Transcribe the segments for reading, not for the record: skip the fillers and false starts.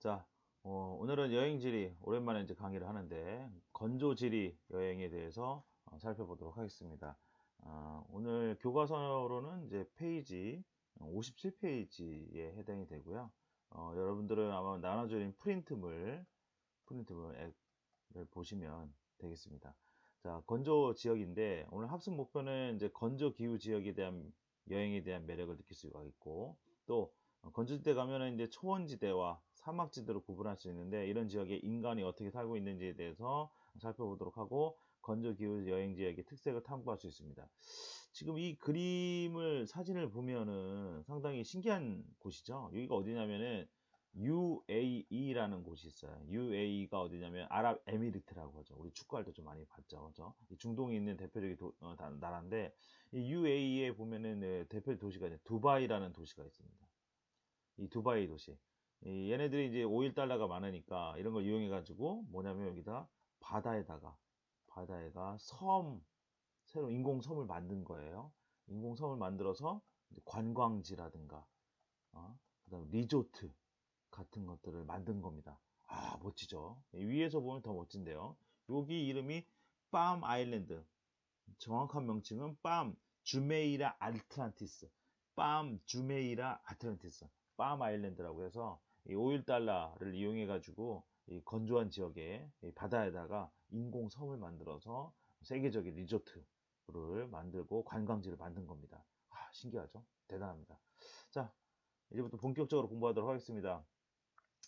자, 오늘은 여행지리 오랜만에 이제 강의를 하는데 건조지리 여행에 대해서 살펴보도록 하겠습니다. 오늘 교과서로는 이제 페이지 57페이지에 해당이 되고요. 여러분들은 아마 나눠드린 프린트물을 보시면 되겠습니다. 자, 건조 지역인데 오늘 학습 목표는 이제 건조 기후 지역에 대한 여행에 대한 매력을 느낄 수가 있고 또 건조지대 가면은 이제 초원지대와 사막지대로 구분할 수 있는데 이런 지역에 인간이 어떻게 살고 있는지에 대해서 살펴보도록 하고 건조기후 여행지역의 특색을 탐구할 수 있습니다. 지금 이 사진을 보면은 상당히 신기한 곳이죠. 여기가 어디냐면은 UAE라는 곳이 있어요. UAE가 어디냐면 아랍에미리트라고 하죠. 우리 축구할 때 좀 많이 봤죠. 그죠? 이 중동에 있는 대표적인 나라인데 이 UAE에 보면은 대표 도시가 이제 두바이라는 도시가 있습니다. 이 두바이 도시. 얘네들이 이제 오일 달러가 많으니까 이런 걸 이용해 가지고 뭐냐면 여기다 바다에다 새로 인공 섬을 만든 거예요. 인공 섬을 만들어서 이제 관광지라든가 그다음 리조트 같은 것들을 만든 겁니다. 아, 멋지죠? 위에서 보면 더 멋진데요. 여기 이름이 팜 아일랜드. 정확한 명칭은 팜 주메이라 아틀란티스. 팜 주메이라 아틀란티스. 팜 아일랜드라고 해서 이 5일 달러를 이용해 가지고 이 건조한 지역에 이 바다에다가 인공 섬을 만들어서 세계적인 리조트를 만들고 관광지를 만든 겁니다. 아, 신기하죠? 대단합니다. 자, 이제부터 본격적으로 공부하도록 하겠습니다.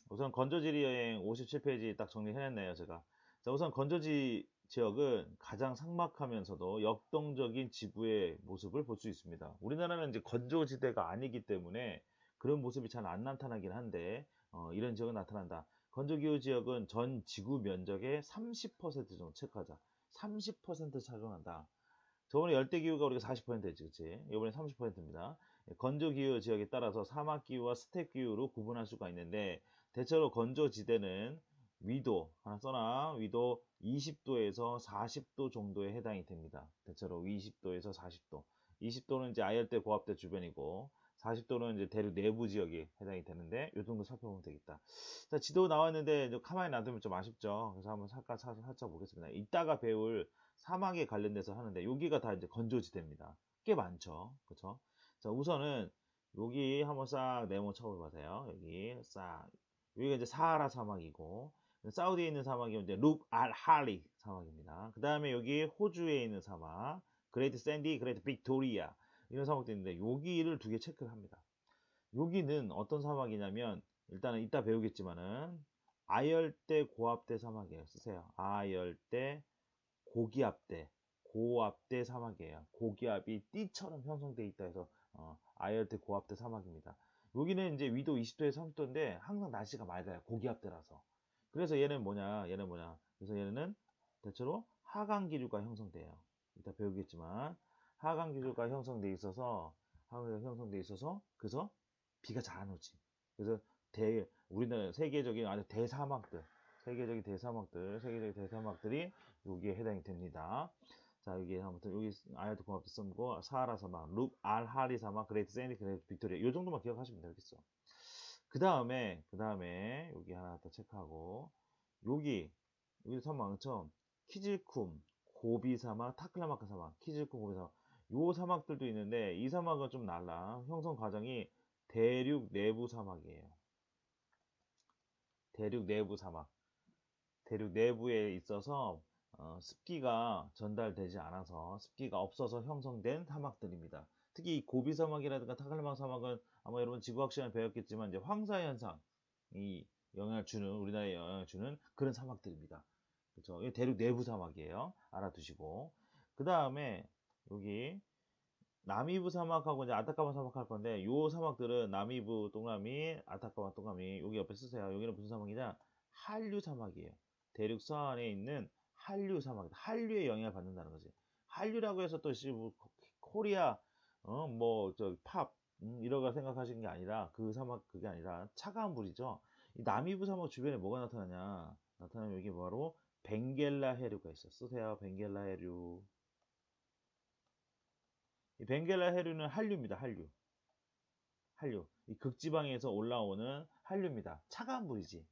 우선 건조지리 여행 57페이지 딱 정리해냈네요, 제가. 자, 우선 건조지 지역은 가장 삭막하면서도 역동적인 지구의 모습을 볼 수 있습니다. 우리나라는 이제 건조지대가 아니기 때문에 그런 모습이 잘 안 나타나긴 한데, 이런 지역은 나타난다. 건조기후 지역은 전 지구 면적의 30% 정도 체크하자. 30% 차지한다. 저번에 열대기후가 우리가 40%였지, 그치? 이번에 30%입니다. 건조기후 지역에 따라서 사막기후와 스텝기후로 구분할 수가 있는데, 대체로 건조지대는 위도, 하나 써놔, 위도 20도에서 40도 정도에 해당이 됩니다. 대체로 20도에서 40도. 20도는 이제 아열대 고압대 주변이고, 40도는 이제 대륙 내부 지역이 해당이 되는데, 이 정도 살펴보면 되겠다. 자, 지도 나왔는데, 가만히 놔두면 좀 아쉽죠? 그래서 한번 살짝 보겠습니다. 이따가 배울 사막에 관련돼서 하는데 여기가 다 이제 건조지대입니다. 꽤 많죠. 그쵸? 자, 우선은 여기 한번 싹 네모 쳐보세요. 여기가 이제 사하라 사막이고 사우디에 있는 사막이 이제 룩 알 할리 사막입니다. 그 다음에 여기 호주에 있는 사막 그레이트 샌디, 그레이트 빅토리아 이런 사막도 있는데 여기를 두 개 체크를 합니다. 여기는 어떤 사막이냐면 일단은 이따 배우겠지만은 아열대 고압대 사막이에요. 쓰세요. 아열대 고기압대, 고압대 사막이에요. 고기압이 띠처럼 형성되어 있다 해서 아열대 고압대 사막입니다. 여기는 이제 위도 20도에서 30도인데 항상 날씨가 맑아요. 고기압대라서. 그래서 얘는 뭐냐. 그래서 얘는 대체로 하강기류가 형성돼요. 이따 배우겠지만 하강기류가 형성돼 있어서 그래서 비가 잘 안 오지. 그래서 우리나라 세계적인 아주 세계적인 대사막들이 여기에 해당이 됩니다. 자, 여기 아무튼 여기 아야트 공합도 써고 사하라 사막, 룩 알하리 사막, 그레이트 샌디, 그레이트 빅토리아 이 정도만 기억하시면 되겠어. 그 다음에 여기 하나 더 체크하고 여기 사막처럼 키질쿰, 고비 사막, 타클라마카 사막, 키질쿰, 고비 사막 요 사막들도 있는데 이 사막은 좀 달라. 형성 과정이 대륙 내부 사막이에요. 대륙 내부 사막. 대륙 내부에 있어서 습기가 전달되지 않아서 습기가 없어서 형성된 사막들입니다. 특히 이 고비 사막이라든가 타클라마 사막은 아마 여러분 지구학 시간에 배웠겠지만 이제 황사 현상이 우리나라에 영향을 주는 그런 사막들입니다. 그렇죠? 이 대륙 내부 사막이에요. 알아두시고 그 다음에 여기 나미브 사막하고 이제 아타카마 사막 할 건데 요 사막들은 나미브 동남이 아타카마 동남이 여기 옆에 쓰세요. 여기는 무슨 사막이냐? 한류 사막이에요. 대륙 서안에 있는 한류 사막이다. 한류에 영향을 받는다는 거지. 한류라고 해서 또 뭐 코리아 뭐저팝 이런 거 생각하시는 게 아니라 그 사막 그게 아니라 차가운 물이죠. 이 나미브 사막 주변에 뭐가 나타나냐? 나타나면 여기 바로 벵겔라 해류가 있어. 쓰세요. 벵겔라 해류. 이 벵겔라 해류는 한류입니다. 한류. 한류. 이 극지방에서 올라오는 한류입니다. 차가운 물이지.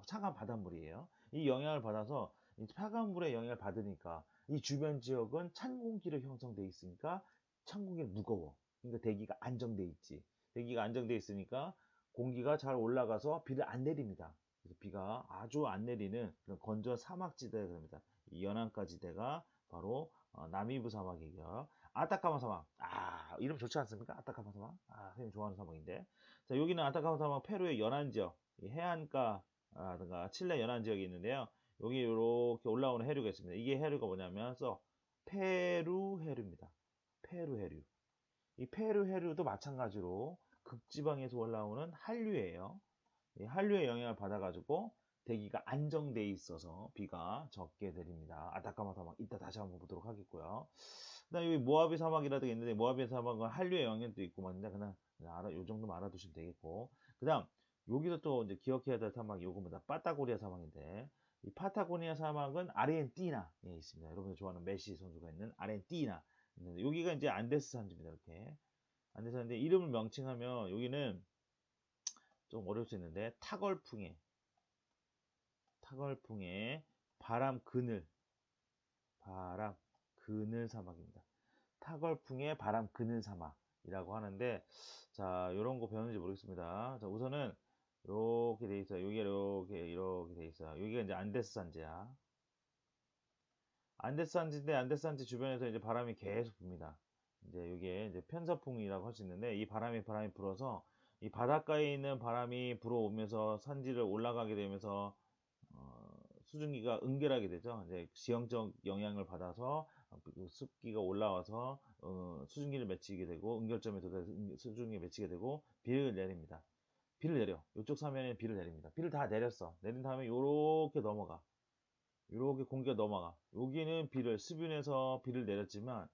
차가운 바닷물이에요. 이 영향을 받아서 이 차가운 물의 영향을 받으니까 이 주변 지역은 찬 공기로 형성돼 있으니까 찬 공기는 무거워. 그러니까 대기가 안정돼 있지. 대기가 안정돼 있으니까 공기가 잘 올라가서 비를 안 내립니다. 그래서 비가 아주 안 내리는 그런 건조한 사막지대가 됩니다. 이 연안가 지대가 바로 나미브 사막이고요. 아타카마 사막. 이름 좋지 않습니까? 아타카마 사막. 선생님 좋아하는 사막인데. 자, 여기는 아타카마 사막 페루의 연안 지역, 해안가라든가 칠레 연안 지역이 있는데요. 여기 이렇게 올라오는 해류가 있습니다. 이게 해류가 뭐냐면 페루 해류입니다. 페루 해류. 이 페루 해류도 마찬가지로 극지방에서 올라오는 한류예요. 이 한류의 영향을 받아가지고 대기가 안정돼 있어서 비가 적게 내립니다. 아타카마 사막 이따 다시 한번 보도록 하겠고요. 그다음 여기 모하베 사막이라든가 있는데 모하베 사막은 한류의 영향도 있고 맞는데 그냥 요 정도만 알아두시면 되겠고. 그다음 여기서 또 이제 기억해야 될 사막이 요겁니다. 파타고니아 사막인데 이 파타고니아 사막은 아르헨티나에 있습니다. 여러분들 좋아하는 메시 선수가 있는 아르헨티나. 여기가 이제 안데스 산지입니다. 이렇게 안데스 산지인데 이름을 명칭하면 여기는 좀 어려울 수 있는데 타걸풍의 바람 그늘 사막입니다. 타걸풍의 바람 그늘 사막이라고 하는데 자 요런 거 배웠는지 모르겠습니다. 자 우선은 이렇게 돼 있어요. 여기가 이렇게 돼 있어요. 여기가 이제 안데스 산지야. 안데스 산지인데 안데스 산지 주변에서 이제 바람이 계속 붑니다. 이제 이게 이제 편서풍이라고 할 수 있는데 이 바람이 불어서 이 바닷가에 있는 바람이 불어오면서 산지를 올라가게 되면서 수증기가 응결하게 되죠. 이제 지형적 영향을 받아서 습기가 올라와서 수증기를 맺히게 되고 응결점에 도달해서 수증기를 맺히게 되고 비를 내립니다. 비를 내려. 이쪽 사면에 비를 내립니다. 비를 다 내렸어. 내린 다음에 요렇게 넘어가. 요렇게 공기가 넘어가. 여기는 수변에서 비를 내렸지만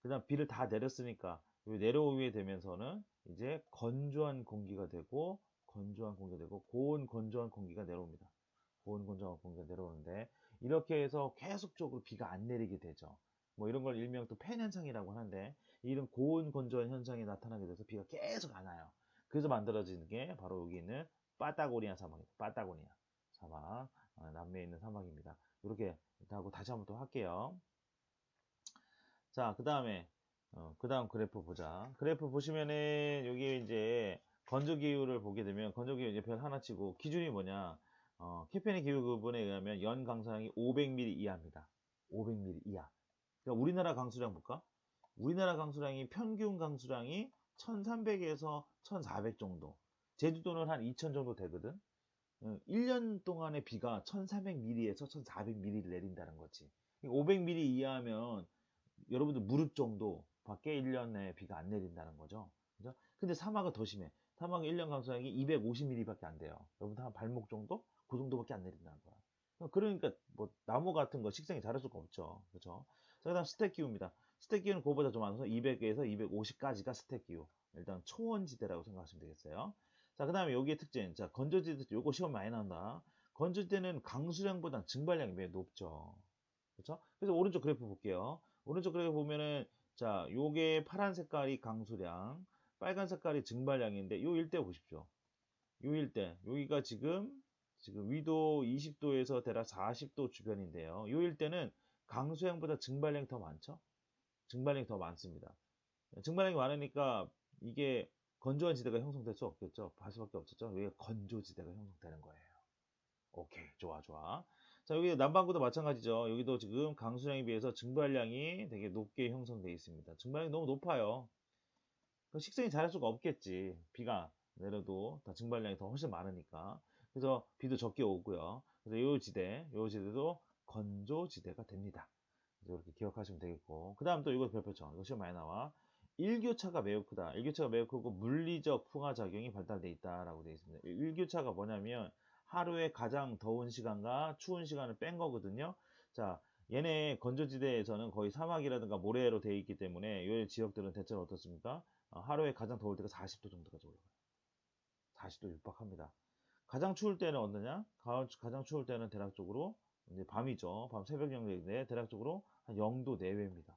그 다음 비를 다 내렸으니까 내려오게 되면서는 이제 건조한 공기가 되고 고온 건조한 공기가 내려옵니다. 고온 건조한 공기가 내려오는데 이렇게 해서 계속적으로 비가 안 내리게 되죠. 뭐 이런 걸 일명 또 팬 현상이라고 하는데 이런 고온 건조한 현상이 나타나게 돼서 비가 계속 안 와요. 그래서 만들어지는 게 바로 여기 있는 파타고니아 사막입니다. 파타고니아 사막, 남미에 있는 사막입니다. 이렇게 하고 다시 한번 또 할게요. 자, 그 다음 그래프 보자. 그래프 보시면은 여기 이제 건조 기후를 보게 되면 건조 기후 이제 별 하나 치고 기준이 뭐냐? 캐페니 기후 구분에 의하면 연 강수량이 500ml 이하입니다. 500ml 이하. 그러니까 우리나라 강수량 볼까? 우리나라 강수량이 평균 강수량이 1300에서 1400 정도. 제주도는 한 2000 정도 되거든. 1년 동안의 비가 1300ml에서 1400ml를 내린다는 거지. 500ml 이하면 여러분들 무릎 정도 밖에 1년에 비가 안 내린다는 거죠. 그죠? 근데 사막은 더 심해. 사막은 1년 강수량이 250ml밖에 안 돼요. 여러분들 한 발목 정도? 그 정도밖에 안 내린다는 거야. 그러니까 뭐 나무 같은 거 식생이 자랄 수가 없죠. 그죠? 자, 그다음 스택 기후입니다. 스택 기후는 그거보다 좀 많아서 200에서 250까지가 스택 기후. 일단 초원지대라고 생각하시면 되겠어요. 자, 그 다음에 여기의 특징. 자, 건조지대, 요거 시험 많이 나온다. 건조지대는 강수량보다 증발량이 매우 높죠. 그렇죠? 그래서 오른쪽 그래프 볼게요. 오른쪽 그래프 보면은 자, 요게 파란 색깔이 강수량, 빨간 색깔이 증발량인데 요 일대 보십시오. 요 일대, 여기가 지금 위도 20도에서 대략 40도 주변인데요. 요 일대는 강수량보다 증발량이 더 많죠? 증발량이 더 많습니다. 증발량이 많으니까 이게 건조한 지대가 형성될 수 없겠죠. 할 수밖에 없었죠. 여기가 건조지대가 형성되는 거예요. 오케이, 좋아. 자, 여기 남반구도 마찬가지죠. 여기도 지금 강수량에 비해서 증발량이 되게 높게 형성되어 있습니다. 증발량이 너무 높아요. 식생이 자랄 수가 없겠지. 비가 내려도 다 증발량이 더 훨씬 많으니까. 그래서 비도 적게 오고요. 그래서 요 지대도 건조지대가 됩니다. 이렇게 기억하시면 되겠고. 그 다음 또 이거 별표죠. 이거 시험 많이 나와. 일교차가 매우 크다. 일교차가 매우 크고 물리적 풍화작용이 발달되어 있다라고 되어 있습니다. 일교차가 뭐냐면 하루에 가장 더운 시간과 추운 시간을 뺀 거거든요. 자, 얘네 건조지대에서는 거의 사막이라든가 모래로 되어 있기 때문에 이 지역들은 대체로 어떻습니까? 하루에 가장 더울 때가 40도 정도까지 올라가요. 40도 육박합니다. 가장 추울 때는 어느냐? 가장 추울 때는 대략적으로 이제 밤이죠. 밤 새벽 영역인데 대략적으로 한 0도 내외입니다.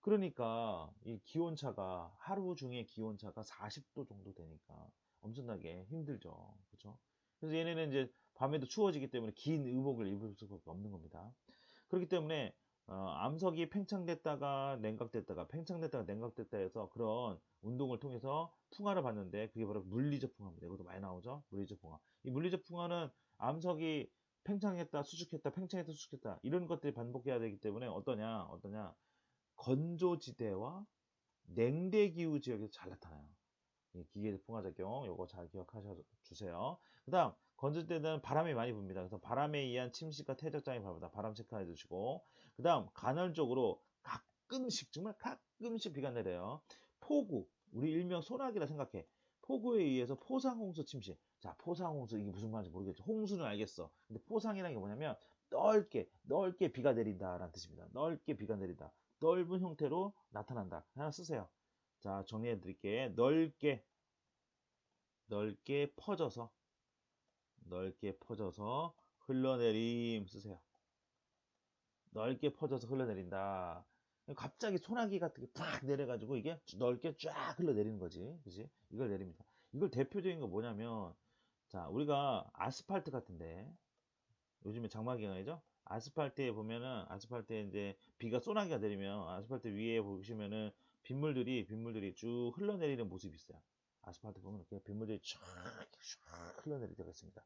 그러니까 이 기온차가 하루 중에 기온차가 40도 정도 되니까 엄청나게 힘들죠. 그렇죠? 그래서 얘네는 이제 밤에도 추워지기 때문에 긴 의복을 입을 수밖에 없는 겁니다. 그렇기 때문에 암석이 팽창됐다가 냉각됐다가 팽창됐다가 냉각됐다 해서 그런 운동을 통해서 풍화를 받는데 그게 바로 물리적 풍화입니다. 이것도 많이 나오죠. 물리적 풍화. 이 물리적 풍화는 암석이 팽창했다 수축했다 팽창했다 수축했다 이런 것들이 반복해야 되기 때문에 어떠냐 건조지대와 냉대기후 지역에서 잘 나타나요. 기계적 풍화작용 요거 잘 기억하셔 주세요. 그 다음 건조지대는 바람이 많이 붑니다. 그래서 바람에 의한 침식과 퇴적장이 발생합니다. 바람 체크해 주시고 그 다음 간헐적으로 가끔씩 정말 가끔씩 비가 내려요. 폭우 우리 일명 소나기라 생각해. 폭우에 의해서 포상홍수 침식. 자 포상홍수 이게 무슨 말인지 모르겠죠. 홍수는 알겠어. 근데 포상이라는 게 뭐냐면 넓게 비가 내린다라는 뜻입니다. 넓게 비가 내린다. 넓은 형태로 나타난다. 하나 쓰세요. 자, 정리해 드릴게. 넓게 퍼져서 흘러내림 쓰세요. 넓게 퍼져서 흘러내린다. 갑자기 소나기 같은 게 팍 내려가지고 이게 넓게 쫙 흘러내리는 거지. 그지? 이걸 내립니다. 이걸 대표적인 거 뭐냐면, 자, 우리가 아스팔트 같은데, 요즘에 장마기간이죠? 아스팔트에 보면은, 아스팔트에 이제 비가 소나기가 내리면, 아스팔트 위에 보시면은 빗물들이 쭉 흘러내리는 모습이 있어요. 아스팔트 보면 이렇게 빗물들이 쫙 흘러내릴 때가 있습니다.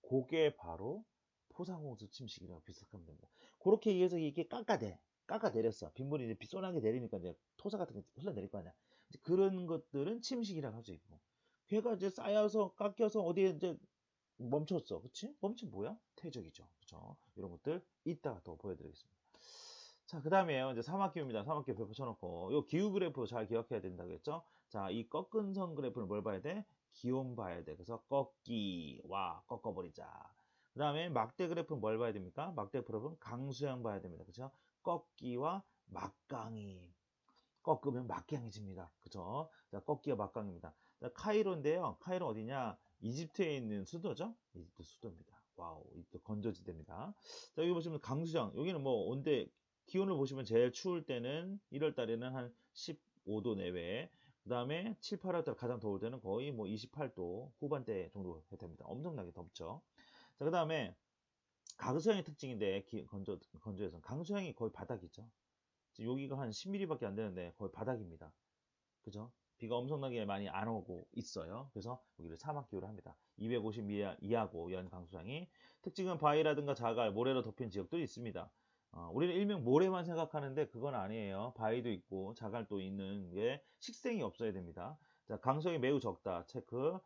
그게 바로 포상홍수 침식이랑 비슷한 겁니다. 그렇게 해서 이게 깎아내렸어. 빗물이 이제 빗소나게 내리니까 이제 토사 같은 게 흘러내릴 거 아니야. 이제 그런 것들은 침식이라고 할 수 있고. 걔가 이제 쌓여서 깎여서 어디에 이제 멈췄어. 그치? 멈춘 뭐야? 퇴적이죠. 그쵸? 이런 것들 이따가 더 보여드리겠습니다. 자, 그 다음에 이제 사막기후입니다. 사막기후 별표 쳐놓고, 요 기후 그래프 잘 기억해야 된다고 했죠? 자, 이 꺾은 선 그래프는 뭘 봐야 돼? 기온 봐야 돼. 그래서 꺾어버리자. 그 다음에 막대 그래프는 뭘 봐야 됩니까? 막대 그래프는 강수량 봐야 됩니다. 그죠? 꺾기와 막강이. 꺾으면 막강해집니다. 그죠? 자, 꺾기와 막강입니다. 자, 카이로인데요. 카이로 어디냐? 이집트에 있는 수도죠? 이집트 수도입니다. 와우, 이집트 건조지대입니다. 자, 여기 보시면 강수량. 여기는 뭐 온대 기온을 보시면 제일 추울 때는 1월 달에는 한 15도 내외. 그 다음에 7, 8월 달 가장 더울 때는 거의 뭐 28도 후반대 정도 됩니다. 엄청나게 덥죠. 자, 그 다음에 강수량의 특징인데 건조에서는 강수량이 거의 바닥이죠. 여기가 한 10mm밖에 안 되는데 거의 바닥입니다. 그죠? 비가 엄청나게 많이 안 오고 있어요. 그래서 여기를 사막기후를 합니다. 250mm 이하고 연 강수량이 특징은 바위라든가 자갈, 모래로 덮인 지역도 있습니다. 우리는 일명 모래만 생각하는데 그건 아니에요. 바위도 있고 자갈도 있는 게 식생이 없어야 됩니다. 자, 강수량이 매우 적다. 체크.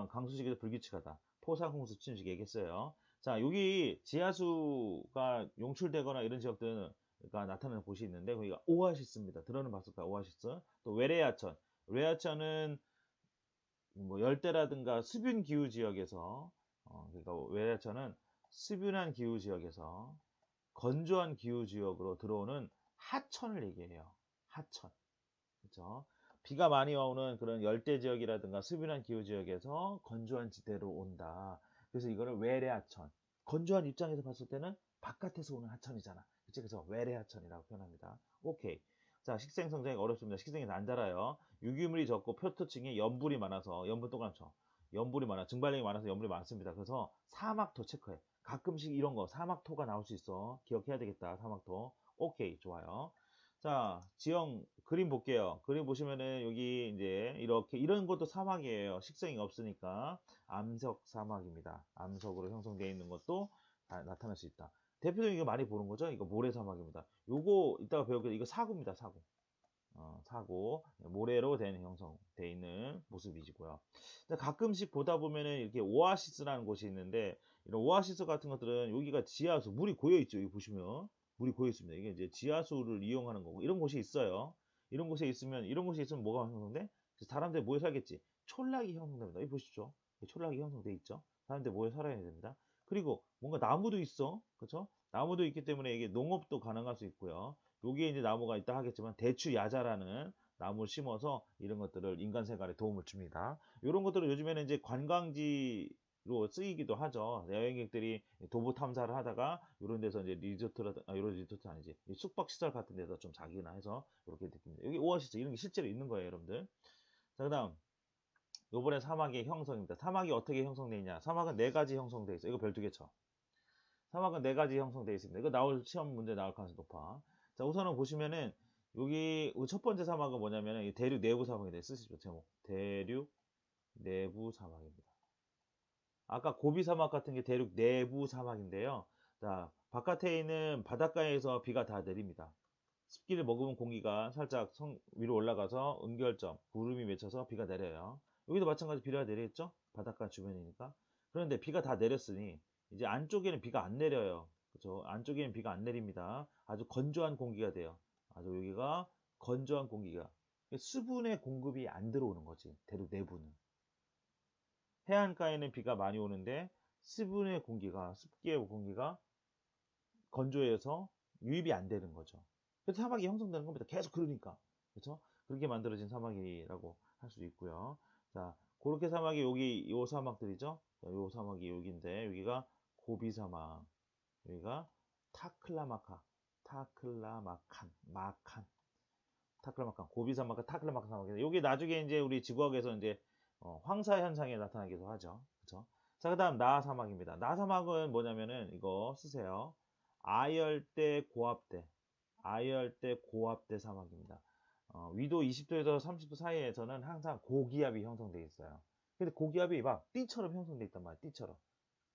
강수식이 불규칙하다. 포상홍수 침식 얘기했어요. 자, 여기 지하수가 용출되거나 이런 지역들은 나타나는 곳이 있는데 거기가 오아시스입니다. 들어는 봤을까요? 오아시스. 또 외래하천. 외래하천은 뭐 열대라든가 수분 기후 지역에서 그러니까 외래하천은 수분한 기후 지역에서 건조한 기후 지역으로 들어오는 하천을 얘기해요. 하천. 그렇죠? 비가 많이 오는 그런 열대 지역이라든가 수분한 기후 지역에서 건조한 지대로 온다. 그래서 이거를 외래하천. 건조한 입장에서 봤을 때는 바깥에서 오는 하천이잖아. 그치? 그래서 외래하천이라고 표현합니다. 오케이. 자, 식생 성장이 어렵습니다. 식생이 안 자라요. 유기물이 적고 표토층에 염분이 많아서 염분 똑같죠. 염분이 많아. 증발량이 많아서 염분이 많습니다. 그래서 사막토 체크해. 가끔씩 이런 거 사막토가 나올 수 있어. 기억해야 되겠다. 사막토. 오케이. 좋아요. 자, 지형 그림 볼게요. 그림 보시면은 여기 이제 이렇게 이런 것도 사막이에요. 식생이 없으니까 암석 사막입니다. 암석으로 형성되어 있는 것도 다 나타날 수 있다. 대표적인 거 많이 보는 거죠. 이거 모래사막입니다. 요거 이따가 배우게 이거 사고입니다. 사고. 사고 모래로 된 형성되어 있는 모습이고요. 가끔씩 보다 보면은 이렇게 오아시스라는 곳이 있는데 이런 오아시스 같은 것들은 여기가 지하수 물이 고여 있죠. 여기 보시면 물이 고여 있습니다. 이게 이제 지하수를 이용하는 거고 이런 곳이 있어요. 이런 곳에 있으면 뭐가 형성돼? 사람들이 모여 살겠지. 촌락이 형성됩니다. 여기 보시죠. 촌락이 형성돼 있죠. 사람들이 모여 살아야 됩니다. 그리고 뭔가 나무도 있어. 그렇죠? 나무도 있기 때문에 이게 농업도 가능할 수 있고요. 여기에 이제 나무가 있다 하겠지만 대추 야자라는 나무를 심어서 이런 것들을 인간 생활에 도움을 줍니다. 이런 것들을 요즘에는 이제 관광지로 리조트로 쓰이기도 하죠. 여행객들이 도보 탐사를 하다가 이런 데서 이제 이런 리조트 아니지. 숙박시설 같은 데서 좀 자기나 해서 이렇게 느낍니다. 여기 오아시스 이런 게 실제로 있는 거예요, 여러분들. 자, 그 다음. 요번에 사막의 형성입니다. 사막이 어떻게 형성되어 있냐? 사막은 네 가지 형성되어 있어요. 이거 별 두 개 쳐. 사막은 네 가지 형성되어 있습니다. 이거 시험 문제 나올 가능성이 높아. 자, 우선은 보시면은 여기 첫 번째 사막은 뭐냐면은 이 대륙 내부 사막인데 쓰시죠. 제목. 대륙 내부 사막입니다. 아까 고비 사막 같은 게 대륙 내부 사막인데요. 자, 바깥에 있는 바닷가에서 비가 다 내립니다. 습기를 머금은 공기가 살짝 위로 올라가서 은결점, 구름이 맺혀서 비가 내려요. 여기도 마찬가지 비가 내리겠죠? 바닷가 주변이니까. 그런데 비가 다 내렸으니 이제 안쪽에는 비가 안 내려요. 그죠? 안쪽에는 비가 안 내립니다. 아주 건조한 공기가 돼요. 아주 여기가 건조한 공기가. 수분의 공급이 안 들어오는 거지. 대륙 내부는. 해안가에는 비가 많이 오는데 수분의 공기가, 습기의 공기가 건조해서 유입이 안 되는 거죠. 그래서 사막이 형성되는 겁니다. 계속 그러니까. 그렇죠? 그렇게 만들어진 사막이라고 할 수 있고요. 자, 그렇게 사막이 여기 요 사막들이죠. 요 사막이 여기인데 여기가 고비 사막. 여기가 타클라마칸, 고비 사막과 타클라마칸 사막인데 여기 나중에 이제 우리 지구학에서 이제 황사 현상에 나타나기도 하죠. 그렇죠? 자, 그다음 나하 사막입니다. 나하 사막은 뭐냐면은 이거 쓰세요. 아열대 고압대 사막입니다. 위도 20도에서 30도 사이에서는 항상 고기압이 형성되어 있어요. 근데 고기압이 막 띠처럼 형성되어 있단 말이에요. 띠처럼.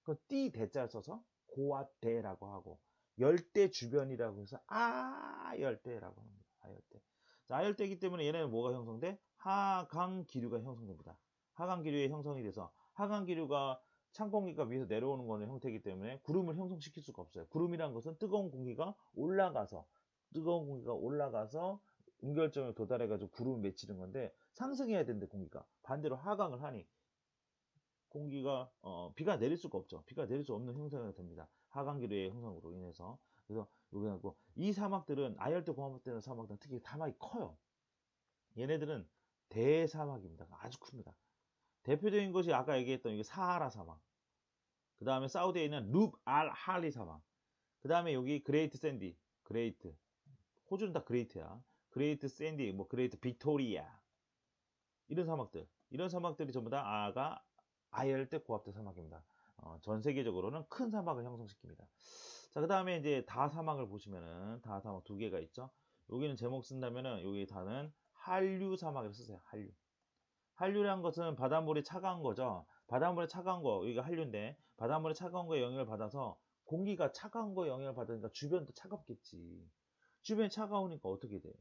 그 띠 대자를 써서 고압대라고 하고 열대 주변이라고 해서 아열대라고 합니다. 아열대. 자, 아열대이기 때문에 얘네는 뭐가 형성돼? 하강기류가 형성됩니다. 하강기류의 형성이 돼서 하강기류가 찬 공기가 위에서 내려오는 거는 형태이기 때문에 구름을 형성시킬 수가 없어요. 구름이란 것은 뜨거운 공기가 올라가서 응결점에 도달해가지고 구름을 맺히는 건데 상승해야 되는데 공기가 반대로 하강을 하니 공기가 비가 내릴 수가 없죠. 비가 내릴 수 없는 형상이 됩니다. 하강기류의 형성으로 인해서. 그래서 여기하고 이 사막들은 아열대 고압되는 사막들은 특히 사막이 커요. 얘네들은 대사막입니다. 아주 큽니다. 대표적인 것이 아까 얘기했던 이게 사하라 사막. 그 다음에 사우디에 있는 룩 알 할리 사막. 그 다음에 여기 그레이트 샌디. 그레이트. 호주는 다 그레이트야. 그레이트 샌디, 뭐 그레이트 빅토리아. 이런 사막들. 이런 사막들이 전부 다 아열대 고압대 사막입니다. 전 세계적으로는 큰 사막을 형성시킵니다. 자, 그 다음에 이제 다 사막을 보시면은 다 사막 두 개가 있죠. 여기는 제목 쓴다면은 여기 다는 한류 사막을 쓰세요. 한류. 한류라는 것은 바닷물이 차가운 거죠. 바닷물이 차가운 거, 여기가 한류인데 바닷물이 차가운 거에 영향을 받아서 공기가 차가운 거에 영향을 받으니까 주변도 차갑겠지. 주변이 차가우니까 어떻게 돼?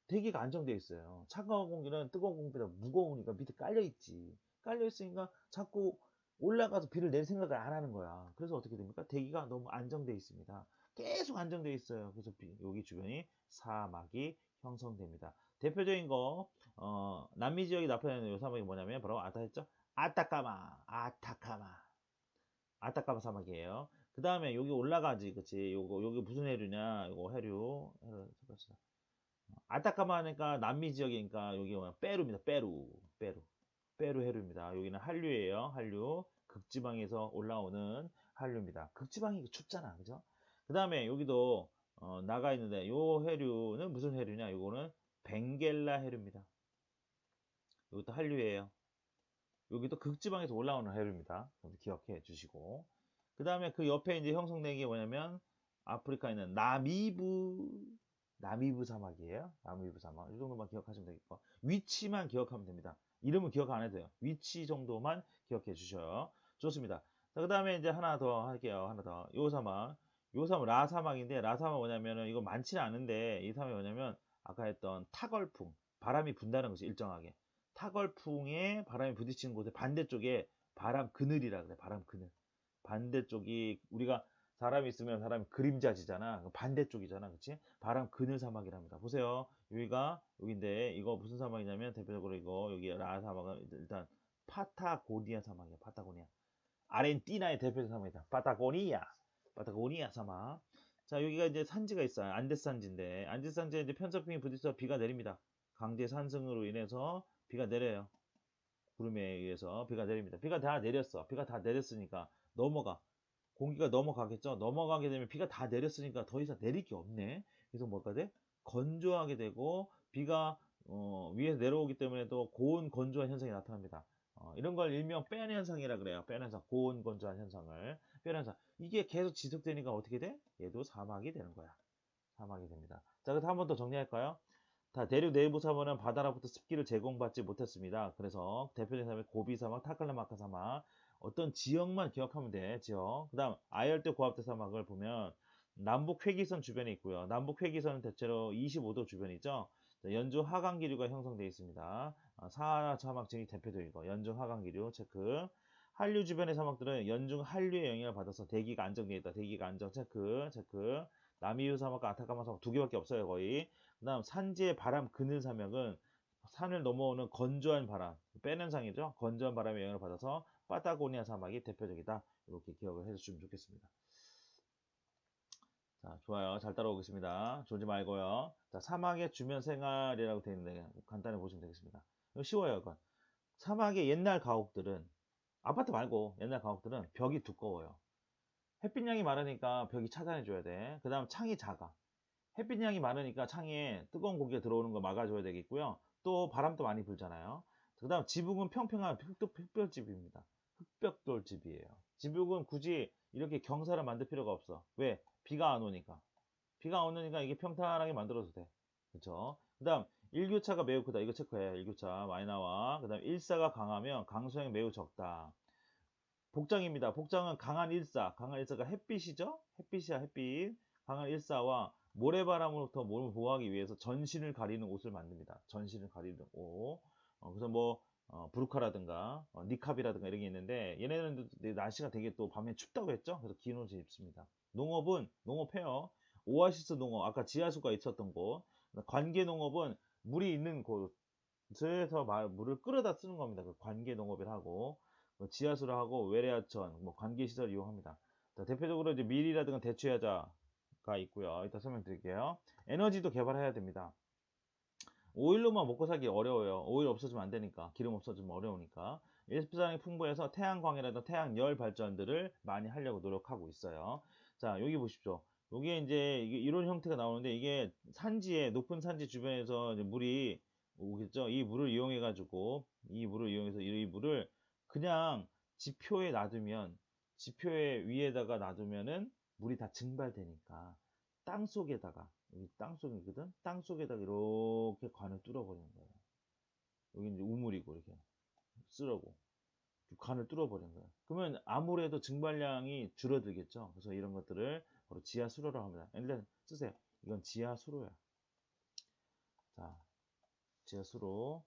대기가 안정되어 있어요. 차가운 공기는 뜨거운 공기보다 무거우니까 밑에 깔려있지. 깔려있으니까 자꾸 올라가서 비를 낼 생각을 안 하는 거야. 그래서 어떻게 됩니까? 대기가 너무 안정되어 있습니다. 계속 안정되어 있어요. 그래서 여기 주변이 사막이 형성됩니다. 대표적인 거, 남미 지역이 나타내는 이 사막이 뭐냐면 바로 아까 했죠? 아타카마 사막이에요. 그 다음에 여기 올라가지, 그치? 여기 무슨 해류냐? 이거 해류, 잠깐만. 아타카마 하니까 남미 지역이니까 여기 뭐야? 페루입니다. 페루 해류입니다. 여기는 한류예요. 한류. 극지방에서 올라오는 한류입니다. 극지방이 춥잖아. 그죠? 그 다음에 여기도 나가 있는데 요 해류는 무슨 해류냐? 이거는 벵겔라 해류입니다. 이것도 한류예요. 여기도 극지방에서 올라오는 해류입니다. 기억해 주시고. 그 다음에 그 옆에 이제 형성된 게 뭐냐면 아프리카에 있는 나미브 사막이에요. 나미브 사막. 이 정도만 기억하시면 되겠고. 위치만 기억하면 됩니다. 이름은 기억 안 해도 돼요. 위치 정도만 기억해 주셔요. 좋습니다. 자, 그 다음에 이제 하나 더 할게요. 하나 더. 요 사막 라사막인데, 라사막 뭐냐면은, 이거 많지는 않은데, 이 사막이 뭐냐면, 아까 했던 타걸풍. 바람이 분다는 것이 일정하게. 타걸풍에 바람이 부딪히는 곳에 반대쪽에 바람 그늘이라 그래. 바람 그늘. 반대쪽이 우리가 사람이 있으면 사람이 그림자지잖아. 반대쪽이잖아. 그치? 바람 그늘 사막이랍니다. 보세요. 여기인데, 이거 무슨 사막이냐면, 대표적으로 여기 라 사막은 일단, 파타고니아 사막이야. 파타고니아. 아르헨티나의 대표적 사막이다. 파타고니아 사막. 자, 여기가 이제 산지가 있어요. 안데스 산지인데, 안데스 산지에 이제 편서풍이 부딪혀 비가 내립니다. 강제 산승으로 인해서 비가 내려요. 구름에 의해서 비가 내립니다. 비가 다 내렸어. 비가 다 내렸으니까 넘어가. 공기가 넘어가겠죠. 넘어가게 되면 비가 다 내렸으니까 더 이상 내릴 게 없네. 그래서 뭐가 돼? 건조하게 되고 비가 위에서 내려오기 때문에 또 고온 건조한 현상이 나타납니다. 이런 걸 일명 뺀 현상이라 그래요. 뺀 현상, 고온 건조한 현상을 뺀 현상. 이게 계속 지속되니까 어떻게 돼? 얘도 사막이 되는 거야. 사막이 됩니다. 자, 그래서 한 번 더 정리할까요? 다 대륙 내부 사막은 바다로부터 습기를 제공받지 못했습니다. 그래서 대표적인 사막이 고비 사막, 타클라마카 사막, 어떤 지역만 기억하면 돼. 지역. 그다음 아열대 고압대 사막을 보면 남북 회기선 주변에 있고요. 남북 회기선은 대체로 25도 주변이죠. 연중 하강 기류가 형성되어 있습니다. 사하라 사막 등이 대표적이고 연중 하강 기류 체크. 한류 주변의 사막들은 연중 한류의 영향을 받아서 대기가 안정되어 있다. 대기가 안정 체크 체크. 남이유 사막과 아타카마 사막 두 개밖에 없어요 거의. 그다음 산지의 바람 그늘 사막은 산을 넘어오는 건조한 바람 빼는 상이죠. 건조한 바람의 영향을 받아서 파타고니아 사막이 대표적이다. 이렇게 기억을 해주시면 좋겠습니다. 자, 좋아요. 잘 따라오겠습니다. 졸지 말고요. 자, 사막의 주변 생활이라고 되어 있는데 간단히 보시면 되겠습니다. 이거 쉬워요, 이건. 사막의 옛날 가옥들은 아파트 말고 옛날 가옥들은 벽이 두꺼워요. 햇빛량이 많으니까 벽이 차단해줘야 돼. 그 다음 창이 작아. 햇빛량이 많으니까 창에 뜨거운 공기가 들어오는 거 막아줘야 되겠고요. 또 바람도 많이 불잖아요. 그 다음 지붕은 평평한 흙벽집입니다. 흙벽돌집이에요. 지붕은 굳이 이렇게 경사를 만들 필요가 없어. 왜? 비가 안 오니까. 비가 안 오니까 이게 평탄하게 만들어도 돼. 그쵸? 그 다음 일교차가 매우 크다. 이거 체크해. 일교차 많이 나와. 그 다음 일사가 강하면 강수량이 매우 적다. 복장입니다. 복장은 강한 일사. 강한 일사가 햇빛이죠? 햇빛이야, 햇빛. 강한 일사와 모래바람으로부터 몸을 보호하기 위해서 전신을 가리는 옷을 만듭니다. 전신을 가리는 옷. 그래서 뭐, 부르카라든가, 니캅이라든가 이런 게 있는데, 얘네는 날씨가 되게 또 밤에 춥다고 했죠? 그래서 긴 옷을 입습니다. 농업은, 농업해요. 오아시스 농업, 아까 지하수가 있었던 곳. 관계 농업은 물이 있는 곳에서 물을 끌어다 쓰는 겁니다. 그 관계 농업을 하고. 지하수를 하고 외래하천, 뭐 관계시설 이용합니다. 자, 대표적으로 이제 밀이라든가 대추야자가 있고요. 이따 설명드릴게요. 에너지도 개발해야 됩니다. 오일로만 먹고 살기 어려워요. 오일 없어지면 안 되니까. 기름 없어지면 어려우니까. 일수량이 풍부해서 태양광이라든가 태양열 발전들을 많이 하려고 노력하고 있어요. 자, 여기 보십시오. 여기에 이제 이런 형태가 나오는데 이게 산지에, 높은 산지 주변에서 이제 물이 오겠죠. 이 물을 이용해가지고, 이 물을 이용해서 이 물을 그냥 지표에 놔두면, 지표의 위에다가 놔두면은 물이 다 증발되니까 땅 속에다가, 여기 땅 속이거든? 땅 속에다가 이렇게 관을 뚫어버리는 거예요. 여기 이제 우물이고, 이렇게 쓰라고. 관을 뚫어버리는 거예요. 그러면 아무래도 증발량이 줄어들겠죠. 그래서 이런 것들을 바로 지하수로라고 합니다. 일단 쓰세요. 이건 지하수로야. 자, 지하수로.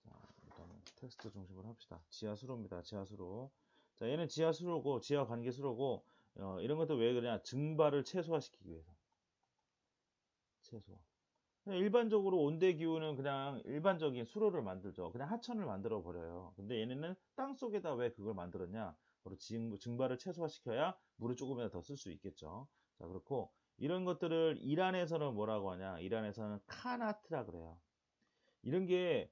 자, 일단 텍스트 중심으로 합시다. 지하수로입니다. 지하수로. 자, 얘는 지하수로고, 지하관계수로고, 이런 것도 왜 그러냐? 증발을 최소화시키기 위해서. 최소화. 일반적으로 온대 기후는 그냥 일반적인 수로를 만들죠. 그냥 하천을 만들어 버려요. 근데 얘네는 땅 속에다 왜 그걸 만들었냐? 바로 증발을 최소화시켜야 물을 조금이라도 더 쓸 수 있겠죠. 자, 그렇고 이런 것들을 이란에서는 뭐라고 하냐? 이란에서는 카나트라 그래요. 이런 게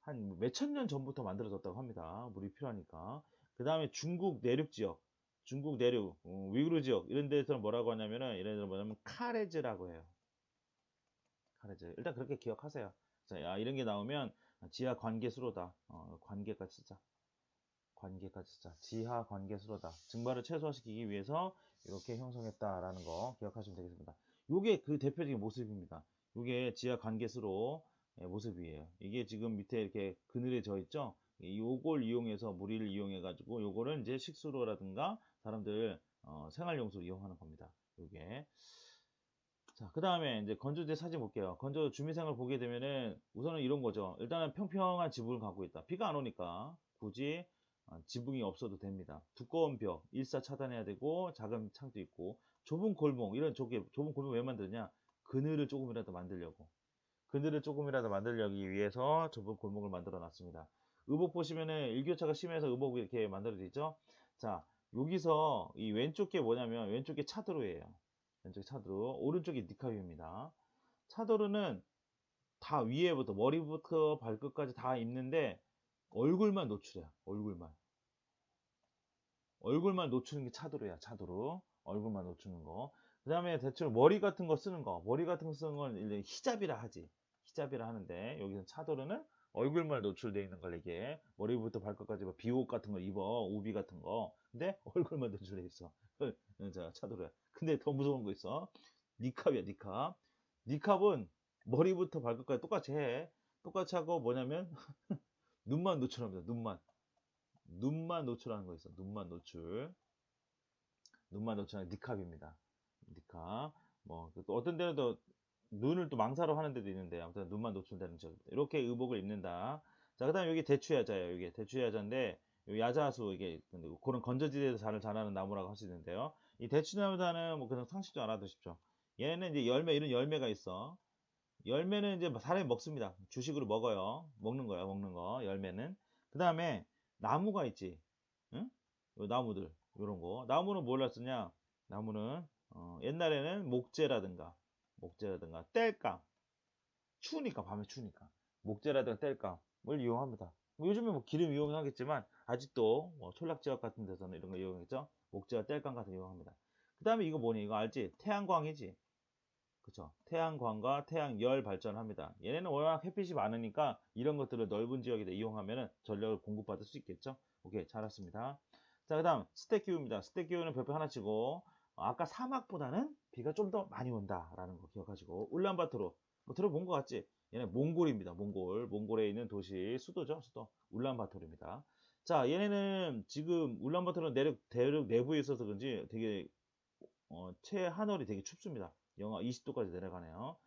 한 몇천 년 전부터 만들어졌다고 합니다. 물이 필요하니까. 그 다음에 중국 내륙 지역, 중국 내륙, 위구르 지역 이런 데서는 뭐라고 하냐면은 이런 데는 뭐냐면 카레즈라고 해요. 카레즈. 일단 그렇게 기억하세요. 자, 이런 게 나오면 지하 관계 수로다. 관계까지 쓰자. 관계까지 쓰자. 지하 관계 수로다. 증발을 최소화시키기 위해서 이렇게 형성했다라는 거 기억하시면 되겠습니다. 요게 그 대표적인 모습입니다. 요게 지하 관계 수로 모습이에요. 이게 지금 밑에 이렇게 그늘에 져 있죠? 요걸 이용해서 무리를 이용해 가지고 요거를 이제 식수로라든가 사람들 생활용수로 이용하는 겁니다. 요게. 자, 그 다음에 이제 건조대 사진 볼게요. 건조 주민생활 보게 되면은 우선은 이런 거죠. 일단은 평평한 지붕을 갖고 있다. 비가 안 오니까 굳이 지붕이 없어도 됩니다. 두꺼운 벽, 일사 차단해야 되고 작은 창도 있고 좁은 골목, 이런 좁은 골목 왜 만드냐? 그늘을 조금이라도 만들려고. 그늘을 조금이라도 만들려기 위해서 좁은 골목을 만들어 놨습니다. 의복 보시면은 일교차가 심해서 의복이 이렇게 만들어져 있죠. 자, 여기서 이 왼쪽 게 뭐냐면 왼쪽 게 차도로예요. 왼쪽이 차도로, 오른쪽이 니카유입니다. 차도로는 다 위에부터 머리부터 발끝까지 다 입는데 얼굴만 노출해요. 얼굴만 노출하는 게 차도르야, 차도르. 얼굴만 노출하는 거. 그 다음에 대충 머리 같은 거 쓰는 거. 머리 같은 거 쓰는 건 이제 히잡이라 하지. 히잡이라 하는데, 여기서 차도르는 얼굴만 노출되어 있는 걸 이게 머리부터 발끝까지 뭐 비옷 같은 거 입어. 우비 같은 거. 근데 얼굴만 노출되어 있어. 자, 차도르야. 근데 더 무서운 거 있어. 니캅이야, 니캅. 니캅은 머리부터 발끝까지 똑같이 해. 똑같이 하고 뭐냐면, 눈만 노출합니다. 눈만 노출하는 거 있어. 눈만 노출하는 니캅입니다. 니캅. 뭐, 또 어떤 데는 또 눈을 또 망사로 하는 데도 있는데, 아무튼 눈만 노출되는 저 이렇게 의복을 입는다. 자, 그 다음에 여기 대추야자예요. 이게 대추야자인데, 요 야자수, 이게, 그런 건조지대에서 잘 자라는 나무라고 할 수 있는데요. 이 대추나무자는 뭐 그냥 상식 좀 알아두십시오. 얘는 이제 열매, 이런 열매가 있어. 열매는 이제 사람이 먹습니다. 주식으로 먹어요. 먹는 거야, 먹는 거. 열매는. 그 다음에 나무가 있지. 응? 요 나무들, 요런 거. 나무는 뭘 쓰냐? 나무는 옛날에는 목재라든가 땔감. 추우니까, 밤에 추우니까. 목재라든가 땔감을 이용합니다. 뭐 요즘에 뭐 기름 이용하겠지만 아직도 뭐 촌락지역 같은 데서는 이런 거 이용하겠죠. 목재와 땔감 같은 거 이용합니다. 그 다음에 이거 뭐니? 이거 알지? 태양광이지. 그쵸. 태양광과 태양열 발전을 합니다. 얘네는 워낙 햇빛이 많으니까 이런 것들을 넓은 지역에 이용하면 전력을 공급받을 수 있겠죠. 오케이, 잘 알았습니다. 자, 그 다음 스택기후입니다. 스택기후는 별표 하나 치고 아까 사막보다는 비가 좀 더 많이 온다라는 거 기억하시고 울란바토르 뭐 들어본 것 같지? 얘는 몽골입니다. 몽골에 있는 도시 수도죠. 수도 울란바토르입니다. 자, 얘네는 지금 울란바토르는 대륙 내부에 있어서 그런지 되게 최하늘이 되게 춥습니다. 영하 20도까지 내려가네요.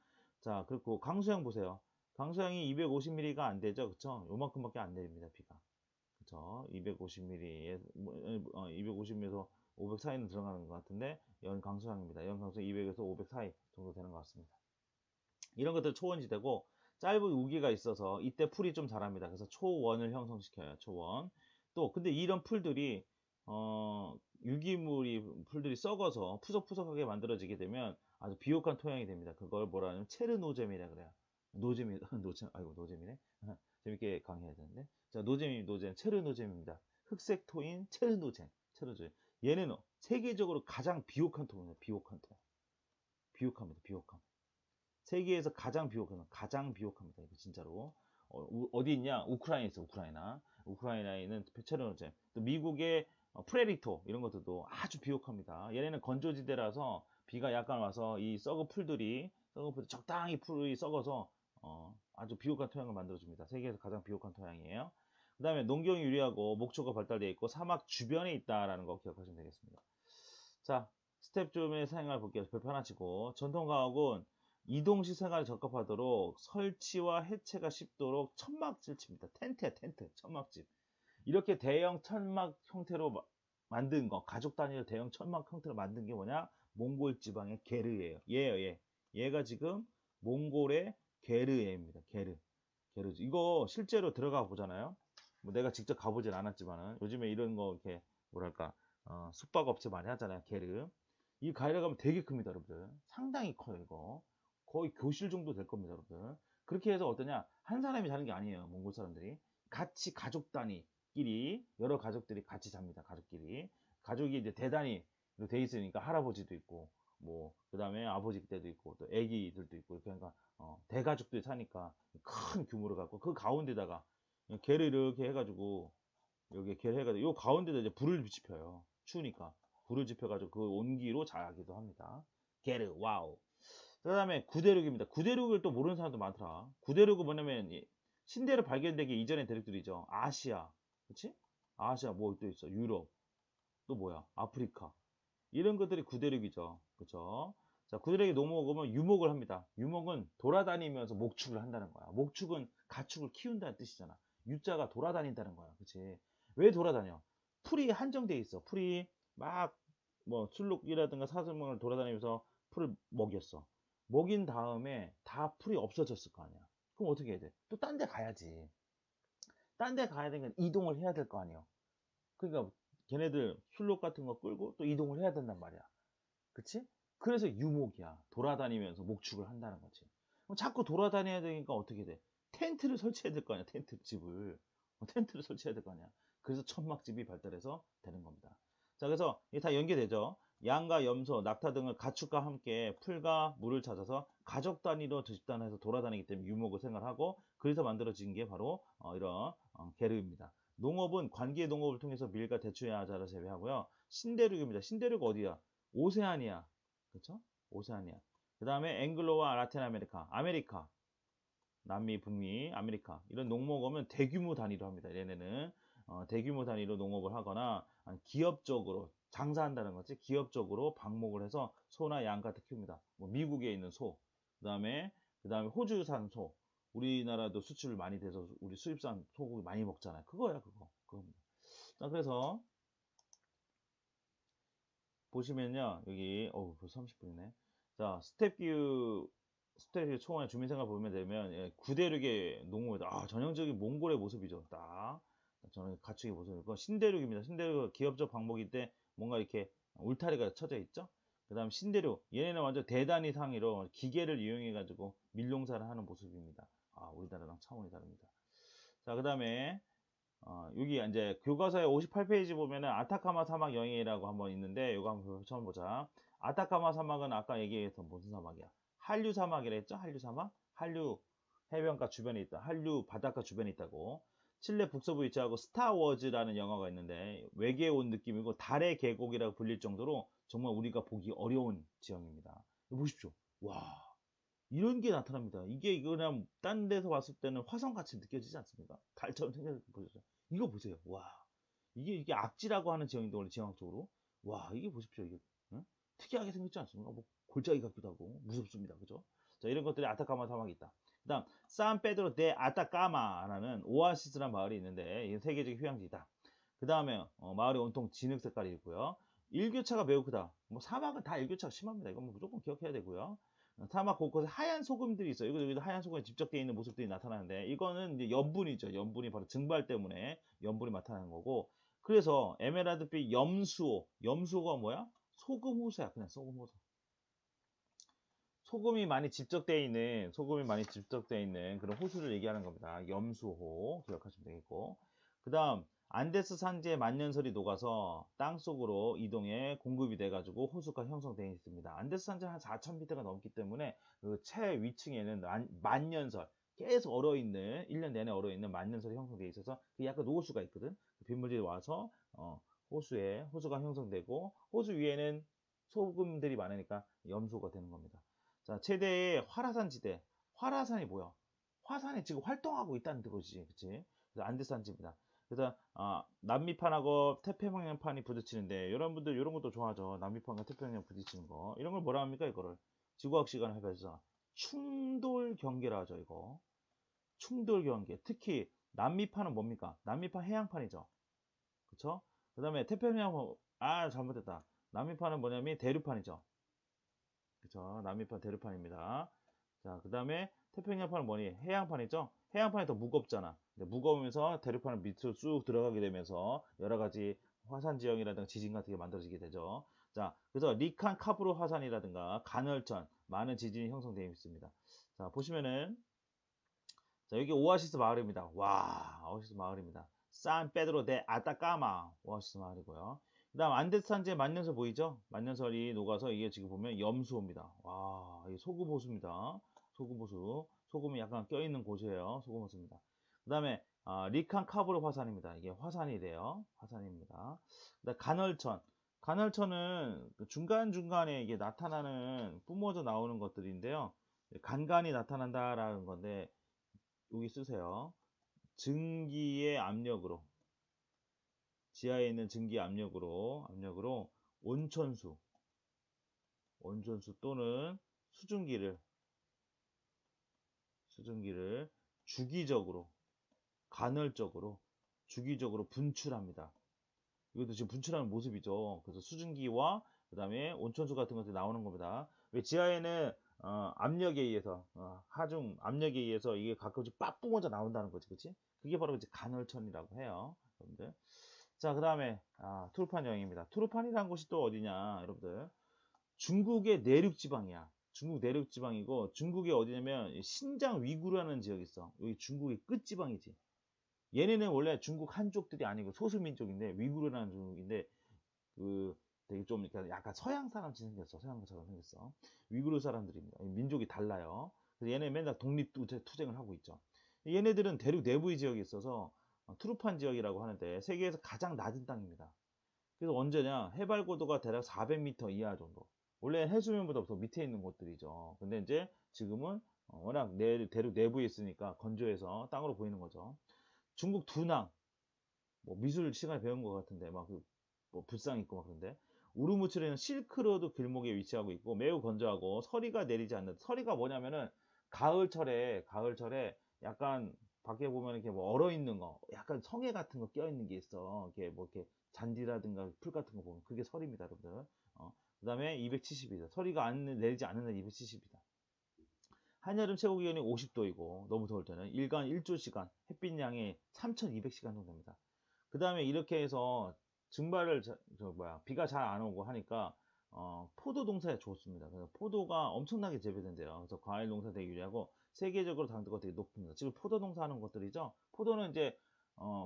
자, 그리고 강수량 보세요. 강수량이 250mm가 안 되죠. 그쵸? 요만큼밖에 안 내립니다. 비가. 그쵸? 250mm에, 250mm에서 500 사이는 들어가는 것 같은데, 연 강수량입니다. 연 강수량 200에서 500 사이 정도 되는 것 같습니다. 이런 것들 초원지대고, 짧은 우기가 있어서 이때 풀이 좀 자랍니다. 그래서 초원을 형성시켜요. 초원. 또, 근데 이런 풀들이, 풀들이 썩어서 푸석푸석하게 만들어지게 되면 아주 비옥한 토양이 됩니다. 그걸 뭐라 하냐면 체르노잼이라 그래요. 노잼이, 노잼이네. 재밌게 강의해야 되는데. 자, 노잼, 체르노잼입니다. 흑색 토인 체르노잼. 얘는 세계적으로 가장 비옥한 토입니다. 비옥합니다. 비옥함. 세계에서 가장 비옥합니다. 이거 진짜로. 어디 있냐? 우크라이나에 있어, 우크라이나에 있는 체르노잼. 또 미국의 프레리토, 이런 것들도 아주 비옥합니다. 얘네는 건조지대라서 비가 약간 와서 이 썩은 풀들이 적당히 풀이 썩어서 아주 비옥한 토양을 만들어줍니다. 세계에서 가장 비옥한 토양이에요. 그 다음에 농경이 유리하고 목초가 발달되어 있고 사막 주변에 있다라는 거 기억하시면 되겠습니다. 자, 스텝 좀의 생활 볼게요. 별표 하나 치고. 전통과학은 이동식 생활에 적합하도록 설치와 해체가 쉽도록 천막질 칩니다. 텐트야, 텐트. 천막집. 이렇게 대형 천막 형태로 만든 거, 가족 단위로 대형 천막 형태로 만든 게 뭐냐? 몽골 지방의 게르예요. 얘. 얘가 지금 몽골의 게르예입니다. 게르. 이거 실제로 들어가 보잖아요. 뭐 내가 직접 가보진 않았지만은 요즘에 이런 거 이렇게 뭐랄까 숙박업체 많이 하잖아요. 게르. 이 가이드 가면 되게 큽니다, 여러분들. 상당히 커요, 이거. 거의 교실 정도 될 겁니다, 여러분들. 그렇게 해서 어떠냐? 한 사람이 자는 게 아니에요, 몽골 사람들이. 같이 가족 단위끼리, 여러 가족들이 같이 잡니다, 가족끼리. 가족이 이제 대단위로 돼 있으니까 할아버지도 있고, 뭐, 그 다음에 아버지 때도 있고, 또 애기들도 있고, 그러니까, 대가족들이 사니까 큰 규모로 갖고, 그 가운데다가, 개를 이렇게 해가지고, 여기 개를 해가지고, 요 가운데다 이제 불을 지펴요. 추우니까. 불을 지펴가지고 그 온기로 자기도 합니다. 게르, 와우. 그 다음에 구대륙입니다. 구대륙을 또 모르는 사람도 많더라. 구대륙은 뭐냐면 신대륙 발견되기 이전의 대륙들이죠. 아시아, 그렇지? 아시아 뭐 또 있어? 유럽, 또 뭐야? 아프리카. 이런 것들이 구대륙이죠. 그렇죠? 자, 구대륙에 농목은 유목을 합니다. 유목은 돌아다니면서 목축을 한다는 거야. 목축은 가축을 키운다는 뜻이잖아. 유자가 돌아다닌다는 거야. 그렇지? 왜 돌아다녀? 풀이 한정돼 있어. 풀이 막 뭐 술록이라든가 사슴을 돌아다니면서 풀을 먹였어. 먹인 다음에 다 풀이 없어졌을 거 아니야. 그럼 어떻게 해야 돼? 또 딴 데 가야지. 딴 데 가야 되니까 이동을 해야 될 거 아니야. 그러니까 걔네들 술록 같은 거 끌고 또 이동을 해야 된단 말이야. 그치? 그래서 유목이야. 돌아다니면서 목축을 한다는 거지. 그럼 자꾸 돌아다녀야 되니까 어떻게 돼? 텐트를 설치해야 될 거 아니야. 텐트 집을. 텐트를 설치해야 될 거 아니야. 그래서 천막집이 발달해서 되는 겁니다. 자, 그래서 이게 다 연계되죠. 양과 염소, 낙타 등을 가축과 함께 풀과 물을 찾아서 가족 단위로 집단해서 돌아다니기 때문에 유목을 생활하고 그래서 만들어진 게 바로 이런 계류입니다. 농업은 관계 농업을 통해서 밀과 대추의 하자를 재배하고요. 신대륙입니다. 신대륙 어디야? 오세아니아. 그렇죠? 오세아니아. 그 다음에 앵글로와 라틴 아메리카, 남미, 북미, 아메리카 이런 농목업은 대규모 단위로 합니다. 얘네는 대규모 단위로 농업을 하거나 기업적으로 장사한다는 거지. 기업적으로 방목을 해서 소나 양 같은 키웁니다. 뭐 미국에 있는 소, 그다음에 호주산 소. 우리나라도 수출 많이 돼서 우리 수입산 소고기 많이 먹잖아요. 그거야, 그겁니다. 자, 그래서 보시면요, 여기 벌써 30분이네. 자, 스텝뷰 초원의 주민생활 보면 되면 예, 구대륙의 농업이다. 전형적인 몽골의 모습이죠. 딱 저는 가축의 모습이고 신대륙입니다. 신대륙 기업적 방목일 때 뭔가 이렇게 울타리가 쳐져 있죠. 그 다음 신대륙 얘네는 완전 대단히 상위로 기계를 이용해 가지고 밀농사를 하는 모습입니다. 우리나라랑 차원이 다릅니다. 자, 그 다음에 여기 이제 교과서에 58페이지 보면은 아타카마 사막 여행이라고 한번 있는데 이거 한번 처음 보자. 아타카마 사막은 아까 얘기했던 무슨 사막이야? 한류 사막이라 했죠? 한류 사막? 한류 해변가 주변에 있다. 한류 바닷가 주변에 있다고. 칠레 북서부 위치하고 스타워즈라는 영화가 있는데 외계에 온 느낌이고 달의 계곡이라고 불릴 정도로 정말 우리가 보기 어려운 지형입니다. 이거 보십시오. 와, 이런 게 나타납니다. 이게 그냥 딴 데서 봤을 때는 화성같이 느껴지지 않습니까? 달처럼 생겨서 보셨죠? 이거 보세요. 와, 이게 악지라고 하는 지형인데 원래 지형학적으로 와, 이게 보십시오. 이게 응? 특이하게 생겼지 않습니까? 뭐 골짜기 같기도 하고 무섭습니다. 그죠? 자, 이런 것들이 아타카마 사막이 있다. 그다음 산페드로 데 아타카마라는 오아시스라는 마을이 있는데 이게 세계적 휴양지다. 그 다음에 마을이 온통 진흙 색깔이 있고요. 일교차가 매우 크다. 뭐 사막은 다 일교차가 심합니다. 이건 뭐 무조건 기억해야 되고요. 사막 곳곳에 하얀 소금들이 있어요. 여기도 하얀 소금이 집적되어 있는 모습들이 나타나는데 이거는 이제 염분이죠. 염분이 바로 증발 때문에 염분이 나타나는 거고 그래서 에메랄드빛 염수호가 뭐야? 소금 호수야. 그냥 소금 호수. 소금이 많이 집적되어 있는 그런 호수를 얘기하는 겁니다. 염수호 기억하시면 되겠고 그 다음 안데스 산지의 만년설이 녹아서 땅속으로 이동해 공급이 돼가지고 호수가 형성되어 있습니다. 안데스 산지는 한 4,000m가 넘기 때문에 그 최위층에는 만년설 계속 얼어있는 1년 내내 얼어있는 만년설이 형성되어 있어서 약간 녹을 수가 있거든. 그 빗물들이 와서 호수가 형성되고 호수 위에는 소금들이 많으니까 염소가 되는 겁니다. 자, 최대의 활화산 지대. 활화산이 뭐야? 화산이 지금 활동하고 있다는 뜻이지, 그치? 그래서 안데스산지입니다. 그래서 남미판하고 태평양판이 부딪히는데 여러분들 이런 것도 좋아하죠. 남미판과 태평양 부딪히는 거. 이런 걸 뭐라 합니까? 이거를 지구학 시간에 해봐서 충돌 경계라 하죠. 이거 충돌 경계. 특히 남미판은 뭡니까? 남미판 해양판이죠. 그쵸? 그 다음에 태평양 잘못됐다. 남미판은 뭐냐면 대륙판이죠. 그쵸? 남미판 대륙판입니다. 자, 그 다음에 태평양판은 뭐니? 해양판이죠? 해양판이 더 무겁잖아. 근데 무거우면서 대륙판은 밑으로 쑥 들어가게 되면서 여러 가지 화산 지형이라든가 지진 같은 게 만들어지게 되죠. 자, 그래서 리칸 카브로 화산이라든가 간헐천 많은 지진이 형성되어 있습니다. 자, 보시면은 자, 여기 오아시스 마을입니다. 와, 오아시스 마을입니다. 산 페드로 데 아타까마 오아시스 마을이고요. 그 다음 안데스 산지의 만년설 보이죠? 만년설이 녹아서 이게 지금 보면 염수호입니다. 와, 이게 소금호수입니다. 소금호수. 소금이 약간 껴있는 곳이에요. 소금호수입니다. 그 다음에 리칸 카브르 화산입니다. 이게 화산이래요. 화산입니다. 그다음 간헐천. 간헐천은 그 중간중간에 이게 나타나는 뿜어져 나오는 것들인데요. 간간이 나타난다라는 건데 여기 쓰세요. 증기의 압력으로 지하에 있는 증기 압력으로 온천수 또는 수증기를 주기적으로 간헐적으로 주기적으로 분출합니다. 이것도 지금 분출하는 모습이죠. 그래서 수증기와 그 다음에 온천수 같은 것들이 나오는 겁니다. 왜 지하에는 압력에 의해서 하중 압력에 의해서 이게 가끔씩 빡 뿜어져 나온다는 거지, 그치? 그게 바로 이제 간헐천이라고 해요, 여러분들. 자, 그 다음에 투르판 여행입니다. 투르판이라는 곳이 또 어디냐, 여러분들? 중국의 내륙 지방이야. 중국 내륙 지방이고 중국이 어디냐면 신장 위구르라는 지역이 있어. 여기 중국의 끝 지방이지. 얘네는 원래 중국 한족들이 아니고 소수민족인데 위구르라는 종족인데 그 되게 좀 이렇게 약간 서양 사람처럼 생겼어. 서양처럼 생겼어. 위구르 사람들입니다. 민족이 달라요. 그래서 얘네 맨날 독립투쟁을 하고 있죠. 얘네들은 대륙 내부의 지역에 있어서 투르판 지역이라고 하는데 세계에서 가장 낮은 땅입니다. 그래서 언제냐? 해발 고도가 대략 400m 이하 정도. 원래 해수면보다 더 밑에 있는 곳들이죠. 근데 이제 지금은 워낙 대륙 내부에 있으니까 건조해서 땅으로 보이는 거죠. 중국 두낭, 뭐 미술 시간에 배운 것 같은데 뭐 불상 있고 막 그런데 우르무치르는 실크로드 길목에 위치하고 있고 매우 건조하고 서리가 내리지 않는 서리가 뭐냐면은 가을철에 약간 밖에 보면 이렇게 뭐 얼어 있는 거 약간 성에 같은 거 껴 있는 게 있어. 이렇게 뭐 이렇게 잔디라든가 풀 같은 거 보면 그게 서리입니다, 여러분들. 그다음에 270이다. 서리가 내리지 않는 날 270이다. 한여름 최고 기온이 50도이고 너무 더울 때는 일간 1조시간 햇빛 양이 3200시간 정도 됩니다. 그 다음에 이렇게 해서 증발을 비가 잘 안 오고 하니까 포도 농사에 좋습니다. 그래서 포도가 엄청나게 재배된대요. 그래서 과일 농사 되게 유리하고 세계적으로 당도가 되게 높습니다. 지금 포도 농사하는 것들이죠. 포도는 이제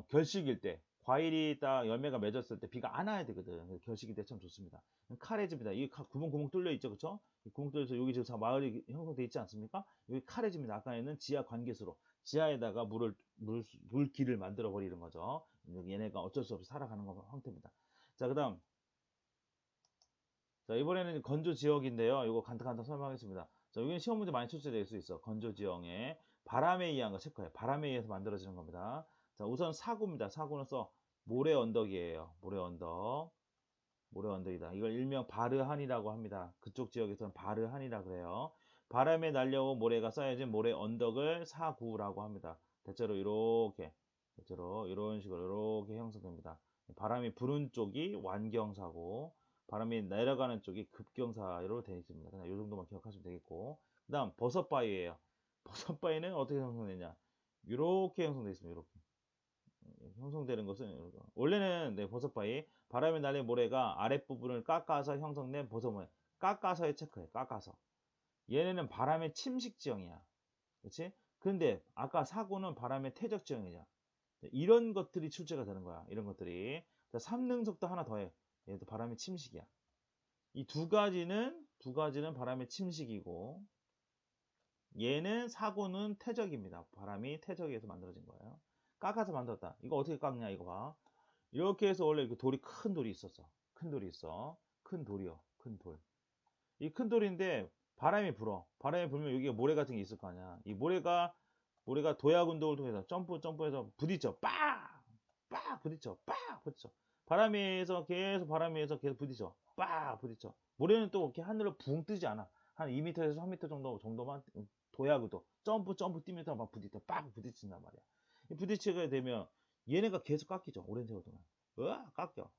결식일 때 과일이 딱 열매가 맺었을 때 비가 안 와야 되거든. 그래서 결식일 때 참 좋습니다. 카레집니다. 이 구멍 뚫려 있죠, 그렇죠? 구멍 뚫려서 여기 지금 마을이 형성돼 있지 않습니까? 여기 카레집니다. 아까에는 지하 관계수로 지하에다가 물길을 만들어 버리는 거죠. 얘네가 어쩔 수 없이 살아가는 형태입니다. 자, 그다음 자, 이번에는 건조 지역인데요. 이거 간단히 설명하겠습니다. 자, 여기는 시험 문제 많이 출제될 수 있어. 건조 지형에 바람에 의한 거 체크해. 바람에 의해서 만들어지는 겁니다. 자, 우선 사구입니다. 사구는 모래 언덕이에요. 모래 언덕이다. 이걸 일명 바르한이라고 합니다. 그쪽 지역에서는 바르한이라 그래요. 바람에 날려온 모래가 쌓여진 모래 언덕을 사구라고 합니다. 대체로 이런 식으로 이렇게 형성됩니다. 바람이 부는 쪽이 완경사고 바람이 내려가는 쪽이 급경사로 되어 있습니다. 그냥 이 정도만 기억하시면 되겠고 그 다음 버섯바위예요. 버섯바위는 어떻게 형성되냐 이렇게 형성되어 있습니다. 이렇게 형성되는 것은 원래는 버섯바위 바람에 날린 모래가 아랫부분을 깎아서 형성된 버섯 모양 깎아서의 체크해. 깎아서 얘네는 바람의 침식 지형이야. 그렇지? 근데 아까 사고는 바람의 태적 지형이냐 이런 것들이 출제가 되는 거야. 이런 것들이 3능석도 하나 더해. 얘도 바람의 침식이야. 이 두 가지는 바람의 침식이고 얘는 사고는 태적입니다. 바람이 태적에서 만들어진 거예요. 깎아서 만들었다. 이거 어떻게 깎냐 이거 봐. 이렇게 해서 원래 돌이 큰 돌이 있었어. 큰 돌이 있어. 큰 돌이요. 큰 돌. 이 큰 돌인데 바람이 불어. 바람이 불면 여기에 모래 같은 게 있을 거 아니야. 이 모래가 도약 운동을 통해서 점프해서 부딪혀. 빡! 빡! 부딪혀. 빡! 부딪혀. 바람에서 계속 부딪혀. 빡! 부딪혀. 모래는 또 이렇게 하늘로 붕 뜨지 않아. 한 2m에서 3m 정도만 도약으로 점프 뛰면서 막 부딪혀. 빡! 부딪힌단 말이야. 이 부딪히게 되면 얘네가 계속 깎이죠. 오랜 세월 동안. 깎여.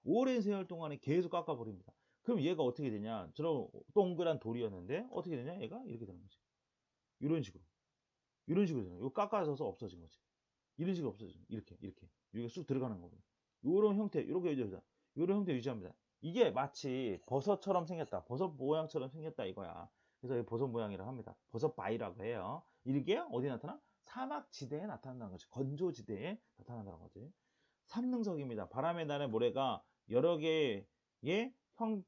오랜 세월 동안에 계속 깎아버립니다. 그럼 얘가 어떻게 되냐? 저런 동그란 돌이었는데 어떻게 되냐? 얘가 이렇게 되는 거지. 이런 식으로. 되는 거야. 이거 깎아져서 없어진 거지. 이런 식으로 없어져. 이렇게. 여기가 쑥 들어가는 거거든. 요런 형태, 요렇게 유지합니다. 요런 형태 유지합니다. 이게 마치 버섯처럼 생겼다. 버섯 모양처럼 생겼다 이거야. 그래서 이 버섯 모양이라고 합니다. 버섯 바위라고 해요. 이게 어디 나타나? 사막지대에 나타난다는 거지. 건조지대에 나타난다는 거지. 삼능석입니다. 바람에 나는 모래가 여러 개의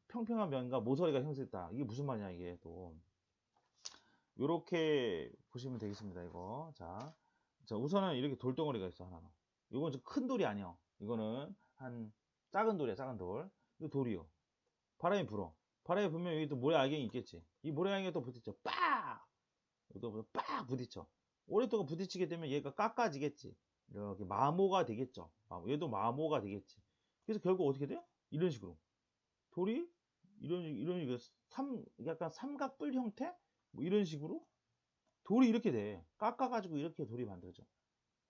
평평한 면과 모서리가 형성됐다. 이게 무슨 말이냐 이게 또. 요렇게 보시면 되겠습니다. 이거. 자, 우선은 이렇게 돌덩어리가 있어 하나. 이건 좀 큰 돌이 아니야. 이거는 한 작은 돌이야. 작은 돌. 이거 돌이요. 바람이 불어. 바람이 불면 여기 또 모래 알갱이 있겠지. 이 모래 알갱이가 또 부딪혀. 빡! 여기도 빡 부딪혀. 오랫동안 부딪히게 되면 얘가 깎아지겠지. 이렇게 마모가 되겠죠. 얘도 마모가 되겠지. 그래서 결국 어떻게 돼요? 이런 식으로. 돌이 이런 약간 삼각뿔 형태? 뭐 이런 식으로 돌이 이렇게 돼. 깎아가지고 이렇게 돌이 만들어져.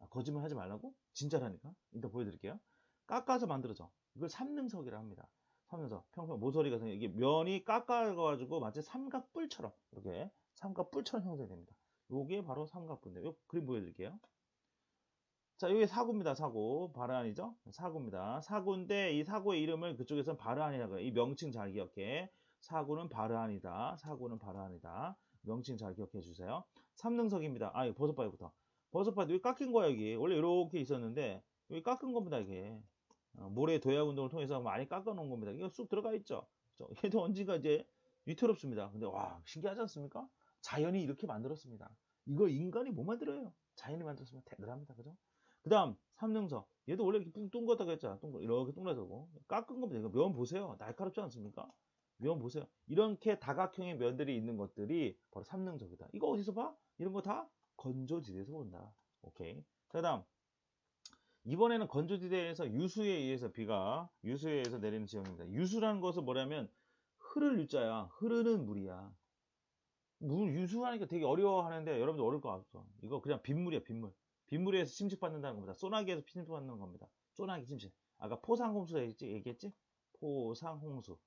거짓말 하지 말라고? 진짜라니까. 이따 보여드릴게요. 깎아서 만들어져. 이걸 삼능석이라 합니다. 삼능석. 평평 모서리가 이게 면이 깎아가지고 마치 삼각뿔처럼 이렇게 삼각뿔처럼 형성이 됩니다. 요게 바로 삼각뿔인데 요 그림 보여드릴게요. 자, 이게 사구입니다. 사구. 바르한이죠? 사구입니다. 사구인데 이 사구의 이름을 그쪽에서는 바르한이라고 해요. 이 명칭 잘 기억해. 사구는 바르한이다. 명칭 잘 기억해 주세요. 삼능석입니다. 버섯바위부터. 버섯밭 여기 깎인 거야 여기. 원래 이렇게 있었는데 여기 깎은 겁니다 이게. 모래 도약 운동을 통해서 많이 깎아 놓은 겁니다. 이거 쑥 들어가 있죠. 그렇죠? 얘도 언젠가 이제 위태롭습니다. 근데 와 신기하지 않습니까? 자연이 이렇게 만들었습니다. 이거 인간이 못 만들어요. 자연이 만들었으면 대단합니다. 그죠? 그 다음 삼능석. 얘도 원래 이렇게 뚱뚱하다고 했잖아. 이렇게 뚱뚱하다고. 깎은 겁니다. 이거 면 보세요. 날카롭지 않습니까? 면 보세요. 이렇게 다각형의 면들이 있는 것들이 바로 삼능석이다. 이거 어디서 봐? 이런 거 다 건조지대에서 본다. 오케이. 자, 그다음 이번에는 건조지대에서 유수에 의해서 비가 유수에 의해서 내리는 지역입니다. 유수라는 것은 뭐냐면 흐를 유자야. 흐르는 물이야. 물 유수하니까 되게 어려워하는데 여러분들 어려울 거 없어. 이거 그냥 빗물이야, 빗물. 빗물에서 침식받는다는 겁니다. 소나기에서 침식받는 겁니다. 소나기 침식. 아까 포상홍수 얘기했지? 포상홍수.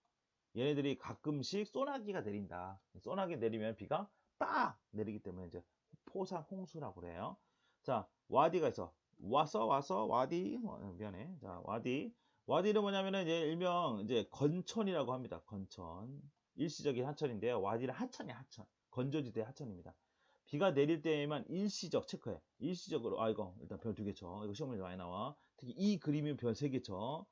얘네들이 가끔씩 소나기가 내린다. 소나기 내리면 비가 빡 내리기 때문에 이제 포상홍수라고 그래요. 자, 와디가 있어. 와서 와디. 미안해. 자, 와디. 와디는 뭐냐면은 이제 일명 이제 건천이라고 합니다. 건천. 일시적인 하천인데요. 와디는 하천이야, 하천. 건조지대 하천입니다. 비가 내릴 때에만 일시적 체크해. 일시적으로, 이거 일단 별 2개 쳐. 이거 시험에 많이 나와. 특히 이 그림이면 별 3개 쳐.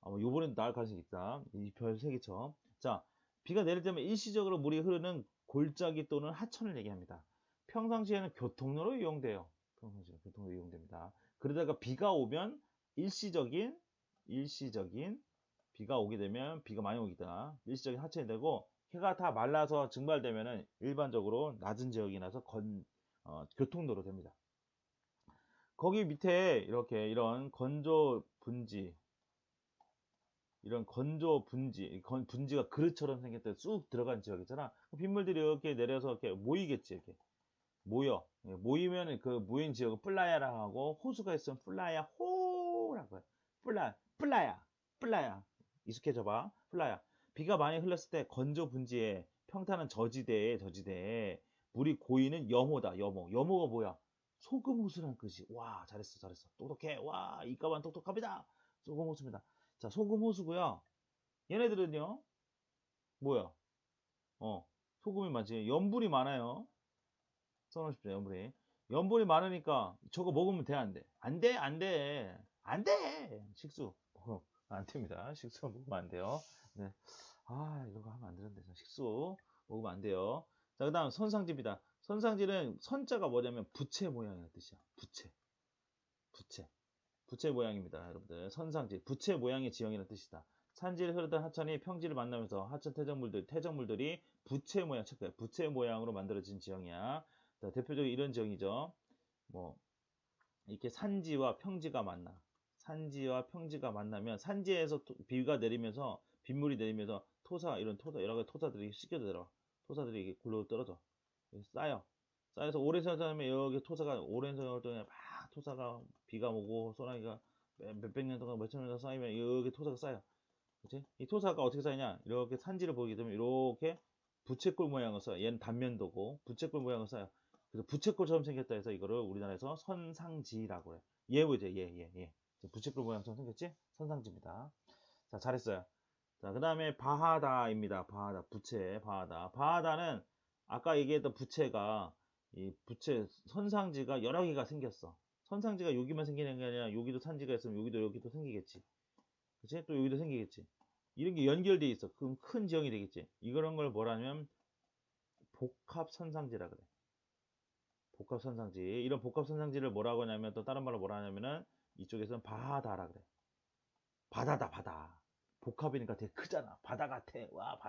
요번에도 나올 가능성이 있다. 이 별 3개 쳐. 자, 비가 내릴 때면 일시적으로 물이 흐르는 골짜기 또는 하천을 얘기합니다. 평상시에는 교통로로 이용돼요. 평상시에 교통로로 이용됩니다. 그러다가 비가 오면 일시적인 비가 오게 되면 비가 많이 오기다. 일시적인 하천이 되고 해가 다 말라서 증발되면은 일반적으로 낮은 지역이 나서 교통도로 됩니다. 거기 밑에 이렇게 이런 건조 분지, 분지가 그릇처럼 생겼다 쑥 들어간 지역 있잖아. 빗물들이 이렇게 내려서 이렇게 모이겠지, 이렇게. 모이면 그 모인 지역을 플라야라고 하고, 호수가 있으면 플라야 호라고 해. 플라야. 익숙해져봐. 플라야. 비가 많이 흘렀을 때 건조 분지에 평탄한 저지대에 물이 고이는 여모다, 여모. 여모가 뭐야? 소금 호수란 뜻이. 와, 잘했어. 똑똑해. 와, 이과반 똑똑합니다. 소금 호수입니다. 자, 소금 호수고요. 얘네들은요, 뭐야? 소금이 많지. 염분이 많아요. 써놓으십시오, 염분이. 염분이 많으니까 저거 먹으면 돼, 안 돼? 안 돼! 식수. 안 됩니다. 식수 먹으면 안 돼요. 네. 이거 하면 안 되는데. 식수 먹으면 안 돼요. 자, 그 다음 선상지입니다. 선상지는 선자가 뭐냐면 부채 모양이라는 뜻이야. 부채 모양입니다, 여러분들. 선상지, 부채 모양의 지형이라는 뜻이다. 산지를 흐르던 하천이 평지를 만나면서 하천 퇴적물들이 부채 모양, 체크해. 부채 모양으로 만들어진 지형이야. 자, 대표적인 이런 지형이죠. 뭐, 이렇게 산지와 평지가 만나면 산지에서 비가 내리면서 빗물이 내리면서 여러 가지 토사들이 씻겨져 들어. 토사들이 이게 굴러 떨어져. 쌓여서 오랜 세월 동안 여기 오랜 세월 동안 막 토사가 비가 오고 소나기가 몇백 년 동안 몇천 년 동안 쌓이면 여기 토사가 쌓여. 그치? 이 토사가 어떻게 쌓이냐? 이렇게 산지를 보게 되면 이렇게 부채꼴 모양을 써요. 얘는 단면도고 부채꼴 모양을 써요. 그래서 부채꼴처럼 생겼다 해서 이거를 우리나라에서 선상지라고 해요. 얘 보이죠? 얘. 부채꼴 모양처럼 생겼지? 선상지입니다. 자, 잘했어요. 자, 그 다음에 바하다입니다. 바하다. 바하다는 아까 얘기했던 선상지가 여러 개가 생겼어. 선상지가 여기만 생기는 게 아니라 여기도 산지가 있으면 여기도 생기겠지. 그치? 또 여기도 생기겠지. 이런 게 연결돼 있어. 그럼 큰 지형이 되겠지. 이런 걸 뭐라면 복합선상지라 그래. 복합선상지. 이런 복합선상지를 뭐라고 하냐면 또 다른 말로 뭐라 하냐면은 이쪽에서는 바다라 그래. 바다. 복합이니까 되게 크잖아. 바다 같아. 와,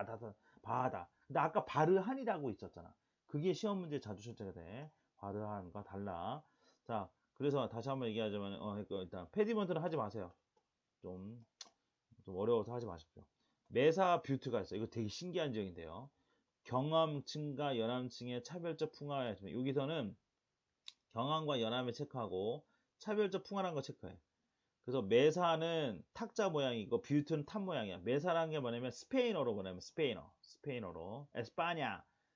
바다. 근데 아까 바르한이라고 있었잖아. 그게 시험 문제 자주 출제가 돼. 바르한과 달라. 자, 그래서 다시 한번 얘기하자면, 일단, 페디먼트는 하지 마세요. 좀 어려워서 하지 마십시오. 메사 뷰트가 있어요. 이거 되게 신기한 지역인데요. 경암층과 연암층의 차별적 풍화가 있습니다. 여기서는 경암과 연암을 체크하고 차별적 풍화라는 거 체크해. 그래서 메사는 탁자 모양이고 뷰트는 탑 모양이야. 메사라는 게 뭐냐면 스페인어로 뭐냐면 스페인어로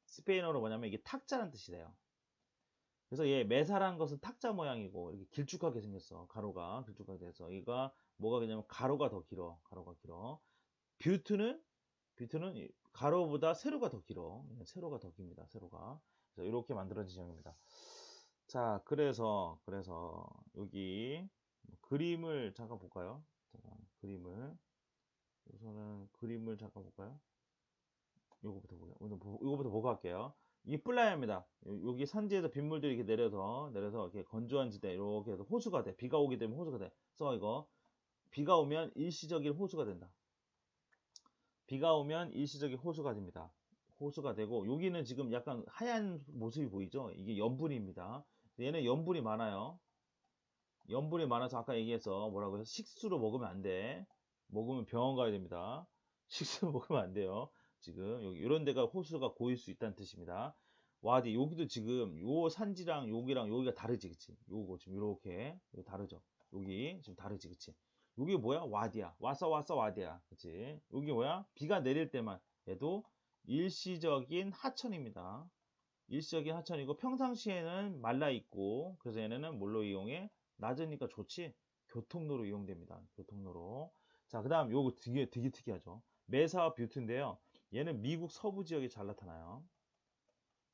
스페인어로 뭐냐면 이게 탁자라는 뜻이 돼요. 그래서 얘 메사라는 것은 탁자 모양이고 이렇게 길쭉하게 생겼어. 가로가 길쭉하게 돼서 이가 뭐가 그냐면 가로가 더 길어. 뷰트는 가로보다 세로가 더 길어. 세로가 더 깁니다. 세로가. 그래서 이렇게 만들어진 지형입니다. 자, 그래서 여기 그림을 잠깐 볼까요? 잠깐 그림을 우선은 그림을 잠깐 볼까요? 요거부터 보자. 요거부터 보고 할게요. 이 플라이입니다. 여기 산지에서 빗물들이 이렇게 내려서 이렇게 건조한 지대 이렇게 해서 호수가 돼. 비가 오게 되면 호수가 돼. 그래서 이거 비가 오면 일시적인 호수가 된다. 비가 오면 일시적인 호수가 됩니다. 호수가 되고 여기는 지금 약간 하얀 모습이 보이죠? 이게 염분입니다. 얘는 염분이 많아요. 염분이 많아서 아까 얘기해서 뭐라고 해서 식수로 먹으면 안 돼. 먹으면 병원 가야 됩니다. 식수로 먹으면 안 돼요. 지금 여기 이런 데가 호수가 고일 수 있다는 뜻입니다. 와디 여기도 지금 요 산지랑 여기가 다르지, 그치? 요거 지금 요렇게 이거 다르죠? 여기 지금 다르지, 그치? 여기 뭐야? 와디야. 와서 와디야, 그치? 여기 뭐야? 비가 내릴 때만 얘도 일시적인 하천입니다. 일시적인 하천이고 평상시에는 말라 있고 그래서 얘네는 뭘로 이용해? 낮으니까 좋지. 교통로로 이용됩니다. 교통로로. 자, 그다음 요거 되게 특이하죠. 메사와 뷰트인데요. 얘는 미국 서부 지역에 잘 나타나요.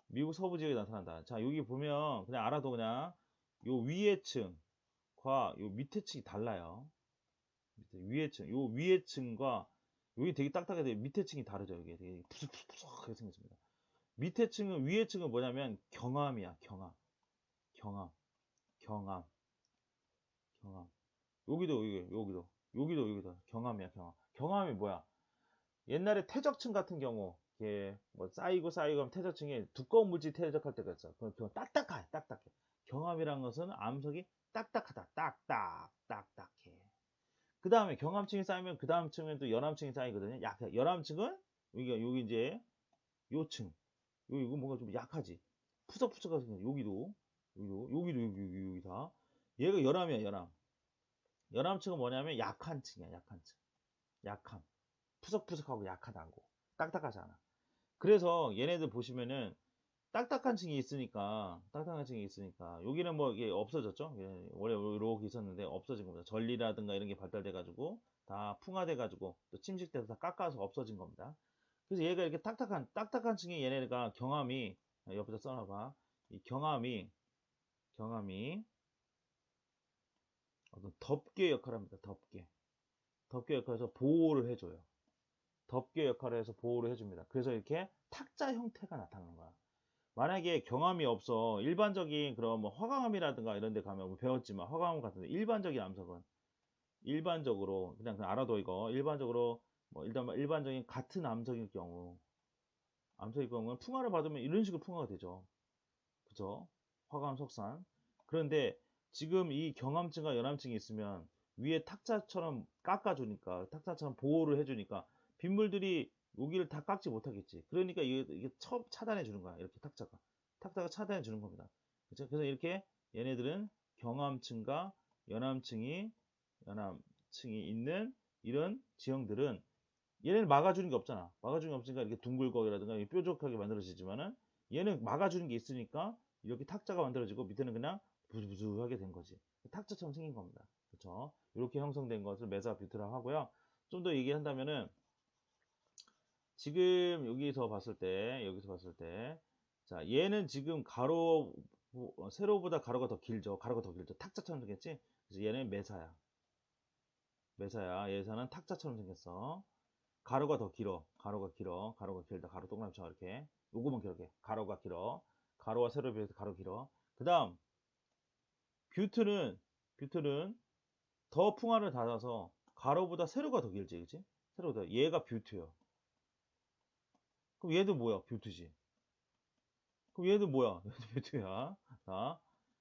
미국 서부 지역에 나타난다. 자, 여기 보면 그냥 알아도 그냥 요 위에 층과 요 밑에 층이 달라요. 위에 층, 요 위에 층과 여기 되게 딱딱해서 밑에 층이 다르죠. 이게 되게 푸석푸석하게 생겼습니다. 밑에 층은 위에 층은 뭐냐면 경암이야. 경암, 경암, 경암. 여기도 경암이야. 경암이 뭐야? 옛날에 퇴적층 같은 경우 이게 뭐 쌓이고 하면 퇴적층에 두꺼운 물질 퇴적할 때가 있어. 그건 딱딱해. 경암이라는 것은 암석이 딱딱하다. 딱딱해. 그 다음에 경암층이 쌓이면 그 다음 층은 또 연암층이 쌓이거든요. 연암층은 여기 이제 요층. 이거 뭔가 좀 약하지. 푸석푸석하게 생겨. 여기 다. 얘가 열암이야, 열암. 열암층은 뭐냐면 약한 층이야, 약한 층. 약함. 푸석푸석하고 약하다고. 딱딱하지 않아. 그래서 얘네들 보시면은 딱딱한 층이 있으니까 여기는 뭐 이게 없어졌죠. 원래 이렇게 있었는데 없어진 겁니다. 전리라든가 이런 게 발달돼가지고 다 풍화돼가지고 또 침식돼서 다 깎아서 없어진 겁니다. 그래서 얘가 이렇게 딱딱한 층이 얘네가 경함이 옆에다 써놔봐. 이 경함이 어떤 덮개 역할을 합니다. 덮개 역할에서 보호를 해줘요. 덮개 역할을 해서 보호를 해줍니다. 그래서 이렇게 탁자 형태가 나타나는 거야. 만약에 경험이 없어 일반적인 그런 뭐 화강암이라든가 이런 데 가면 뭐 배웠지만 화강암 같은데 일반적인 암석은 일반적으로 그냥 알아도 이거 일반적으로 뭐 일반적인 같은 암석일 경우는 풍화를 받으면 이런 식으로 풍화가 되죠. 그죠? 화강암 석산. 그런데 지금 이 경암층과 연암층이 있으면 위에 탁자처럼 깎아주니까 탁자처럼 보호를 해주니까 빗물들이 여기를 다 깎지 못하겠지. 그러니까 이게 차단해 주는 거야. 이렇게 탁자가 차단해 주는 겁니다. 그렇죠? 그래서 이렇게 얘네들은 경암층과 연암층이 있는 이런 지형들은 얘네는 막아주는 게 없잖아. 막아주는 게 없으니까 이렇게 둥글거리라든가 뾰족하게 만들어지지만은 얘는 막아주는 게 있으니까 이렇게 탁자가 만들어지고 밑에는 그냥 부수부수하게 된 거지. 탁자처럼 생긴 겁니다. 그렇죠? 이렇게 형성된 것을 메사 뷰트라고 하고요. 좀 더 얘기한다면은 지금 여기서 봤을 때 자, 얘는 지금 세로보다 가로가 더 길죠. 탁자처럼 생겼지? 그래서 얘는 메사야. 얘사는 탁자처럼 생겼어. 가로가 더 길어. 가로가 길다. 가로 동그라미처럼 이렇게. 요거만 길게. 가로가 길어. 가로와 세로에 비해서 가로 길어. 그 다음, 뷰트는 더 풍화를 닫아서 가로보다 세로가 더 길지, 그치? 세로보다. 얘가 뷰트요. 그럼 얘도 뭐야? 뷰트지. 그럼 얘도 뭐야? 얘도 뷰트야. 자,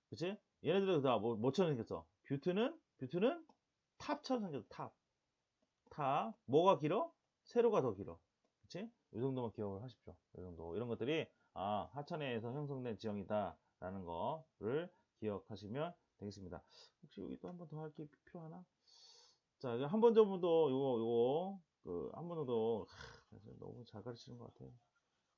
그치? 얘네들은 다 뭐처럼 생겼어? 뷰트는 탑처럼 생겼어, 뭐가 길어? 세로가 더 길어. 그치? 이 정도만 기억을 하십시오. 이 정도. 이런 것들이, 하천에서 형성된 지형이다라는 거를 기억하시면 되겠습니다. 혹시 여기 또 한 번 더 할 게 필요하나? 자, 한 번 정도, 한 번 정도, 너무 잘 가르치는 것 같아요.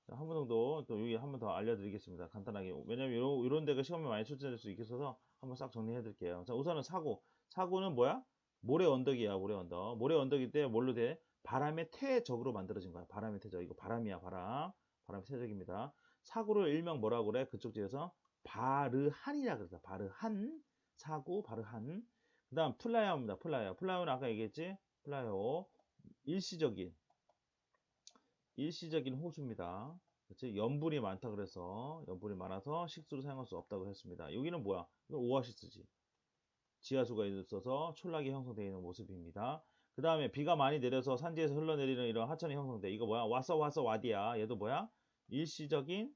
자, 한 번 정도, 또 여기 한 번 더 알려드리겠습니다. 간단하게. 왜냐면 이런 데가 시험에 많이 출제될 수 있어서 한번 싹 정리해 드릴게요. 자, 우선은 사고. 사고는 뭐야? 모래 언덕이야, 모래 언덕. 모래 언덕일 때 뭘로 돼? 바람의 태적으로 만들어진 거야. 바람의 태적. 이거 바람이야, 바람. 바람의 태적입니다. 사고를 일명 뭐라고 그래? 그쪽 지에서 바르한이라 그러죠. 바르한. 사구, 바르한. 그 다음 플라야오입니다. 플라야오. 플라야오는 아까 얘기했지? 플라야오. 일시적인 호수입니다. 그치? 염분이 많다 그래서 염분이 많아서 식수로 사용할 수 없다고 했습니다. 여기는 뭐야? 이건 오아시스지. 지하수가 있어서 촌락이 형성되어 있는 모습입니다. 그 다음에 비가 많이 내려서 산지에서 흘러내리는 이런 하천이 형성돼. 이거 뭐야? 와서 와디야. 얘도 뭐야? 일시적인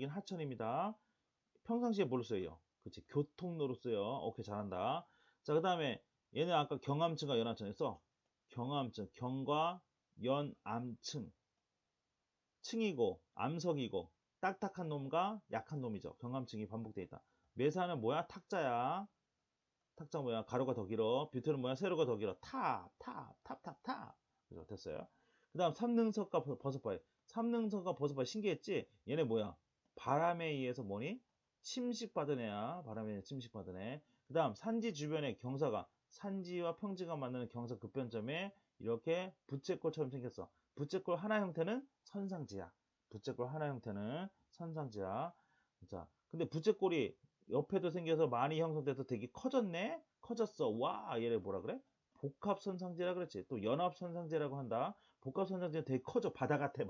하천입니다. 평상시에 뭘로 쓰여요? 그치? 교통로로 쓰여. 오케이, 잘한다. 자, 그 다음에 얘는 아까 경암층과 연암층에서 경암층, 경과 연암층. 층이고 암석이고 딱딱한 놈과 약한 놈이죠. 경암층이 반복되어 있다. 매사는 뭐야? 탁자야. 탁자 뭐야? 가로가 더 길어. 뷰트는 뭐야? 세로가 더 길어. 탑. 그죠? 됐어요. 그 다음 삼능석과 버섯바위. 삼능석과 버섯바위 신기했지? 얘네 뭐야? 바람에 의해서 뭐니? 침식받은 애야. 바람에 의해 침식받은 애. 그 다음 산지 주변에 경사가 산지와 평지가 만드는 경사 급변점에 이렇게 부채꼴처럼 생겼어. 부채꼴 하나 형태는 선상지야. 부채꼴 하나 형태는 선상지야. 자, 근데 부채꼴이 옆에도 생겨서 많이 형성돼서 되게 커졌네? 커졌어. 와, 얘를 뭐라 그래? 복합선상제라 그랬지. 또 연합선상제라고 한다. 복합선상제는 되게 커져. 바다 같아.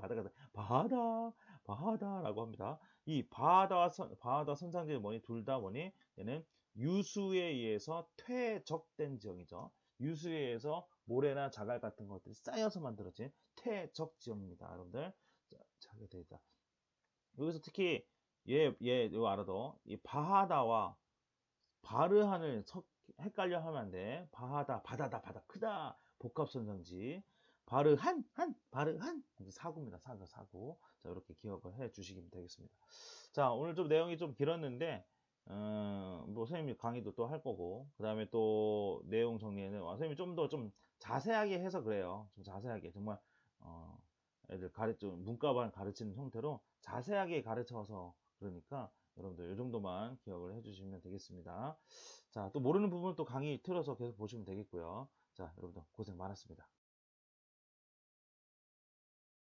바다라고 합니다. 이 바다 선상제는 뭐니? 둘 다 뭐니? 얘는 유수에 의해서 퇴적된 지형이죠. 유수에 의해서 모래나 자갈 같은 것들이 쌓여서 만들어진 퇴적 지형입니다. 여러분들. 자, 하게 되자. 여기서 특히 이거 알아도 이 바하다와 바르한을 헷갈려 하면 안 돼. 바하다, 바다다, 바다 크다. 복합선상지. 바르한. 사구입니다. 사구. 자, 이렇게 기억을 해 주시면 되겠습니다. 자, 오늘 좀 내용이 좀 길었는데, 뭐, 선생님이 강의도 또 할 거고, 그 다음에 또 내용 정리에는, 선생님이 좀 더 좀 자세하게 해서 그래요. 좀 자세하게. 정말, 애들 문과반 가르치는 형태로 자세하게 가르쳐서 그러니까 여러분들 이 정도만 기억을 해주시면 되겠습니다. 자, 또 모르는 부분은 또 강의 틀어서 계속 보시면 되겠고요. 자, 여러분들 고생 많았습니다.